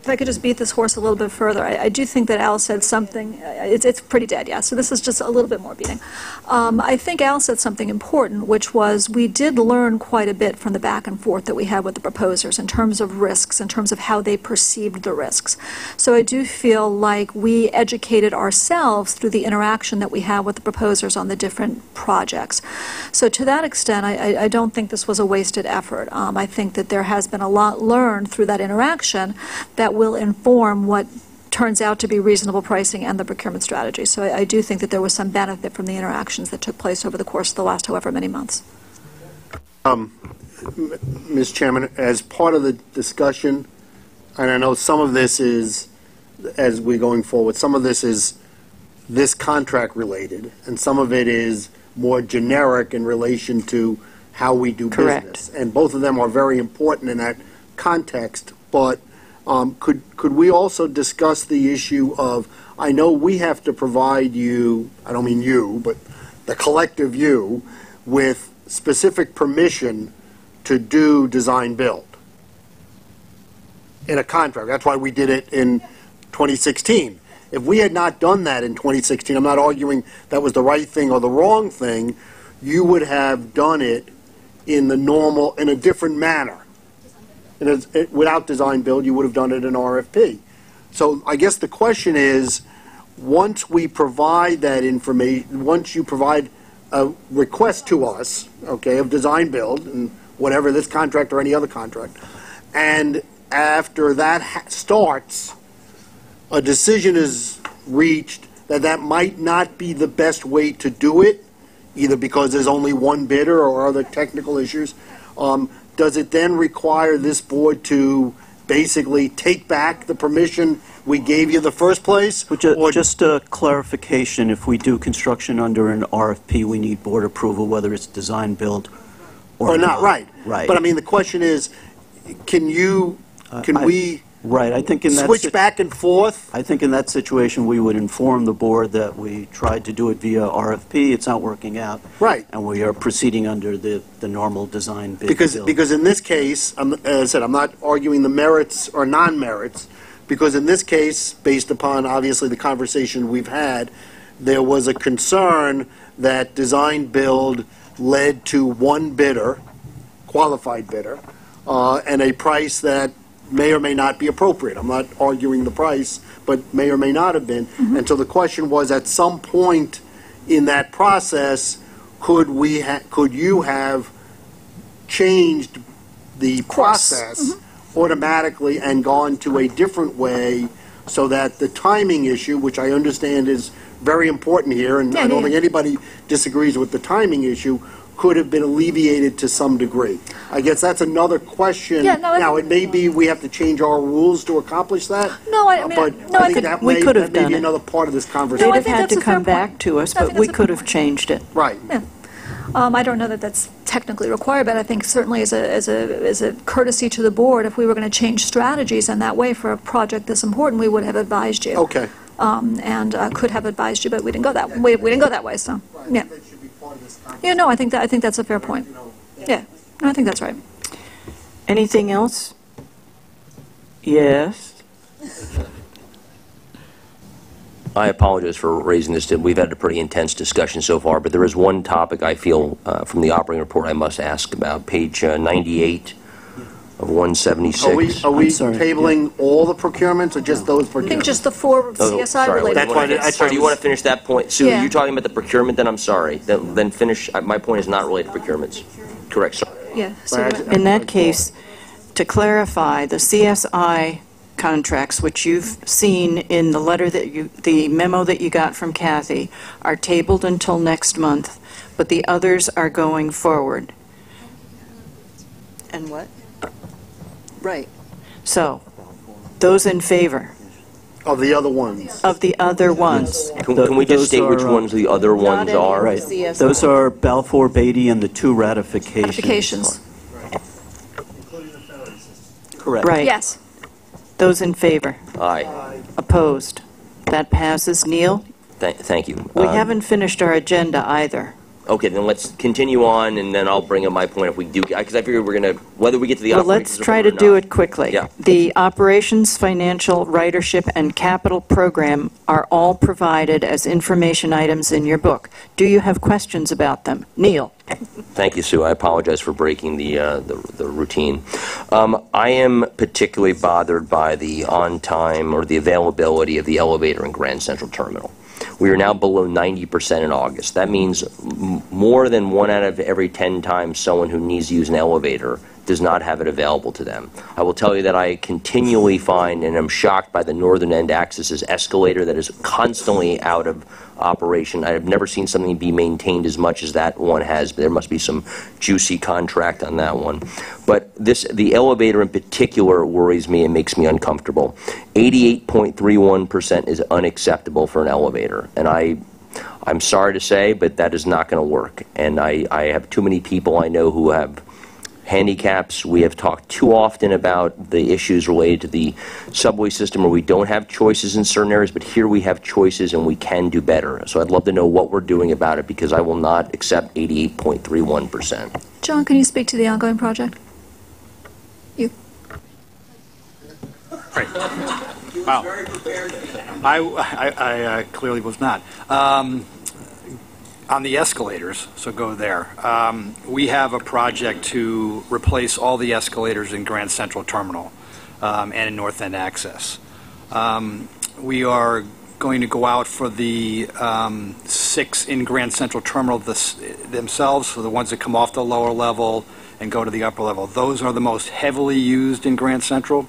If I could just beat this horse a little bit further, I do think that Al said something, it's pretty dead, yeah, so this is just a little bit more beating. I think Al said something important, which was we did learn quite a bit from the back and forth that we had with the proposers in terms of risks, in terms of how they perceived the risks. So I do feel like we educated ourselves through the interaction that we had with the proposers on the different projects. So to that extent, I don't think this was a wasted effort. I think that there has been a lot learned through that interaction that will inform what turns out to be reasonable pricing and the procurement strategy. So I do think that there was some benefit from the interactions that took place over the course of the last however many months. Ms. Chairman, as part of the discussion, and I know some of this is, as we're going forward, some of this is this contract related, and some of it is more generic in relation to how we do Correct. business. And both of them are very important in that context, but could we also discuss the issue of, I know we have to provide you, I don't mean you, but the collective you, with specific permission to do design build in a contract. That's why we did it in 2016. If we had not done that in 2016, I'm not arguing that was the right thing or the wrong thing, you would have done it in a different manner. Without design build, you would have done it in RFP. So I guess the question is, once we provide that information, once you provide a request to us, okay, of design build, and whatever, this contract or any other contract, and after that starts, a decision is reached that might not be the best way to do it, either because there's only one bidder or other technical issues, does it then require this board to basically take back the permission we gave you the first place? Just a clarification, if we do construction under an RFP, we need board approval, whether it's design build or not. Right. Right. But I mean, the question is, can we Right, I think in that switch back and forth? I think in that situation, we would inform the board that we tried to do it via RFP, it's not working out. Right. And we are proceeding under the normal design bid. Because in this case, as I said, I'm not arguing the merits or non-merits, because in this case, based upon obviously the conversation we've had, there was a concern that design build led to one bidder, qualified bidder, and a price that may or may not be appropriate. I'm not arguing the price, but may or may not have been. Mm-hmm. And so the question was, at some point in that process, could you have changed the process automatically and gone to a different way so that the timing issue, which I understand is very important here, and I don't think anybody disagrees with the timing issue, could have been alleviated to some degree. I guess that's another question. Yeah, no, now, it may be we have to change our rules to accomplish that. No, I mean, I think that may be another part of this conversation. They'd have had to come back to us, but we could have changed it. Right. Yeah. I don't know that that's technically required, but I think certainly as a courtesy to the board, if we were going to change strategies in that way for a project this important, we would have advised you. Okay. And could have advised you, but we didn't go that way. We didn't go that way. So, yeah. Yeah. No, I think that's a fair point. Yeah. No, I think that's right. Anything else? Yes. I apologize for raising this. We've had a pretty intense discussion so far, but there is one topic I feel from the operating report I must ask about. Page 98 of 176. Are we tabling all the procurements or just those procurements? I think just the 4 CSI related. That's why do you want to finish that point? Sue, Yeah. you're talking about the procurement, then I'm sorry. Then finish. My point is not related to procurements. Correct, sorry. Yeah. In that case, to clarify, the CSI contracts, which you've seen in the letter the memo that you got from Kathy, are tabled until next month, but the others are going forward. And what? Right. So, those in favor? Of the other ones? Of the other ones. Can we just state which ones the other ones are? Right. Those are Balfour Beatty and the 2 ratifications. Ratifications. Correct. Right. Yes. Those in favor? Aye. Opposed? That passes. Neil? Thank you. We haven't finished our agenda either. Okay, then let's continue on, and then I'll bring up my point if we do, because I figure we're going to, whether we get to the Well, operations let's try to report or do not. it quickly. Yeah. The operations, financial, ridership, and capital program are all provided as information items in your book. Do you have questions about them? Neil? Thank you, Sue. I apologize for breaking the routine. I am particularly bothered by the on-time or the availability of the elevator in Grand Central Terminal. We are now below 90% in August. That means more than 1 out of every 10 times someone who needs to use an elevator does not have it available to them. I will tell you that I continually find and am shocked by the Northern End Access's escalator that is constantly out of operation. I have never seen something be maintained as much as that one has. There must be some juicy contract on that one. But the elevator in particular worries me and makes me uncomfortable. 88.31% is unacceptable for an elevator. And I'm sorry to say, but that is not going to work. And I have too many people I know who have handicaps. We have talked too often about the issues related to the subway system where we don't have choices in certain areas, but here we have choices and we can do better. So I'd love to know what we're doing about it, because I will not accept 88.31%. John, can you speak to the ongoing project? You. Great. Wow. I clearly was not. On the escalators, so go there. We have a project to replace all the escalators in Grand Central Terminal and in North End Access. We are going to go out for the 6 in Grand Central Terminal themselves, so the ones that come off the lower level and go to the upper level. Those are the most heavily used in Grand Central.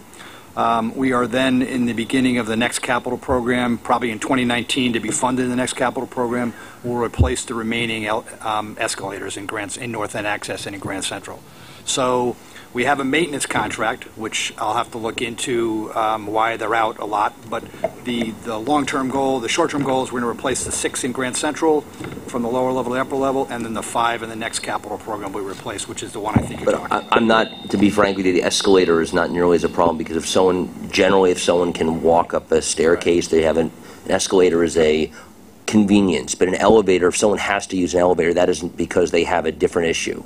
We are then in the beginning of the next capital program, probably in 2019 to be funded in the next capital program. We'll replace the remaining escalators in North End Access and in Grand Central. So we have a maintenance contract, which I'll have to look into why they're out a lot. But the long-term goal, the short-term goal is we're going to replace the 6 in Grand Central from the lower level to the upper level, and then the 5 in the next capital program we replace, which is the one I think you're talking about. I'm not, to be frank with you, the escalator is not nearly as a problem, because if someone can walk up a staircase, they have an escalator is a convenience. But an elevator, if someone has to use an elevator, that isn't because they have a different issue.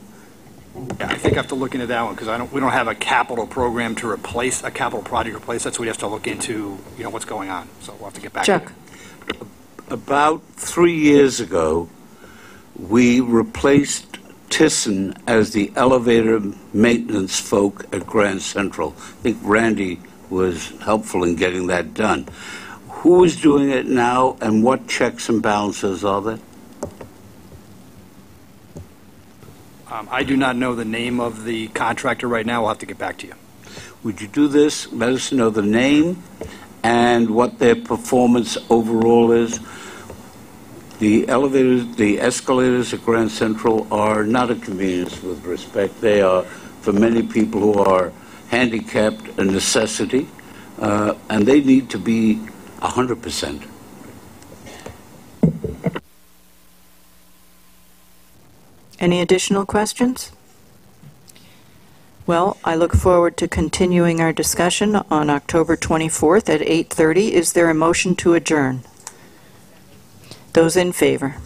Yeah, I think I have to look into that one, because we don't have a capital program to replace, a capital project to replace. That's what we have to look into, what's going on. So we'll have to get back to it. About 3 years ago, we replaced Thyssen as the elevator maintenance folk at Grand Central. I think Randy was helpful in getting that done. Who is doing it now, and what checks and balances are there? I do not know the name of the contractor right now. We'll have to get back to you. Would you do this? Let us know the name and what their performance overall is. The elevators, the escalators at Grand Central are not a convenience with respect. They are, for many people who are handicapped, a necessity, and they need to be 100%. Any additional questions? Well, I look forward to continuing our discussion on October 24th at 8:30. Is there a motion to adjourn? Those in favor?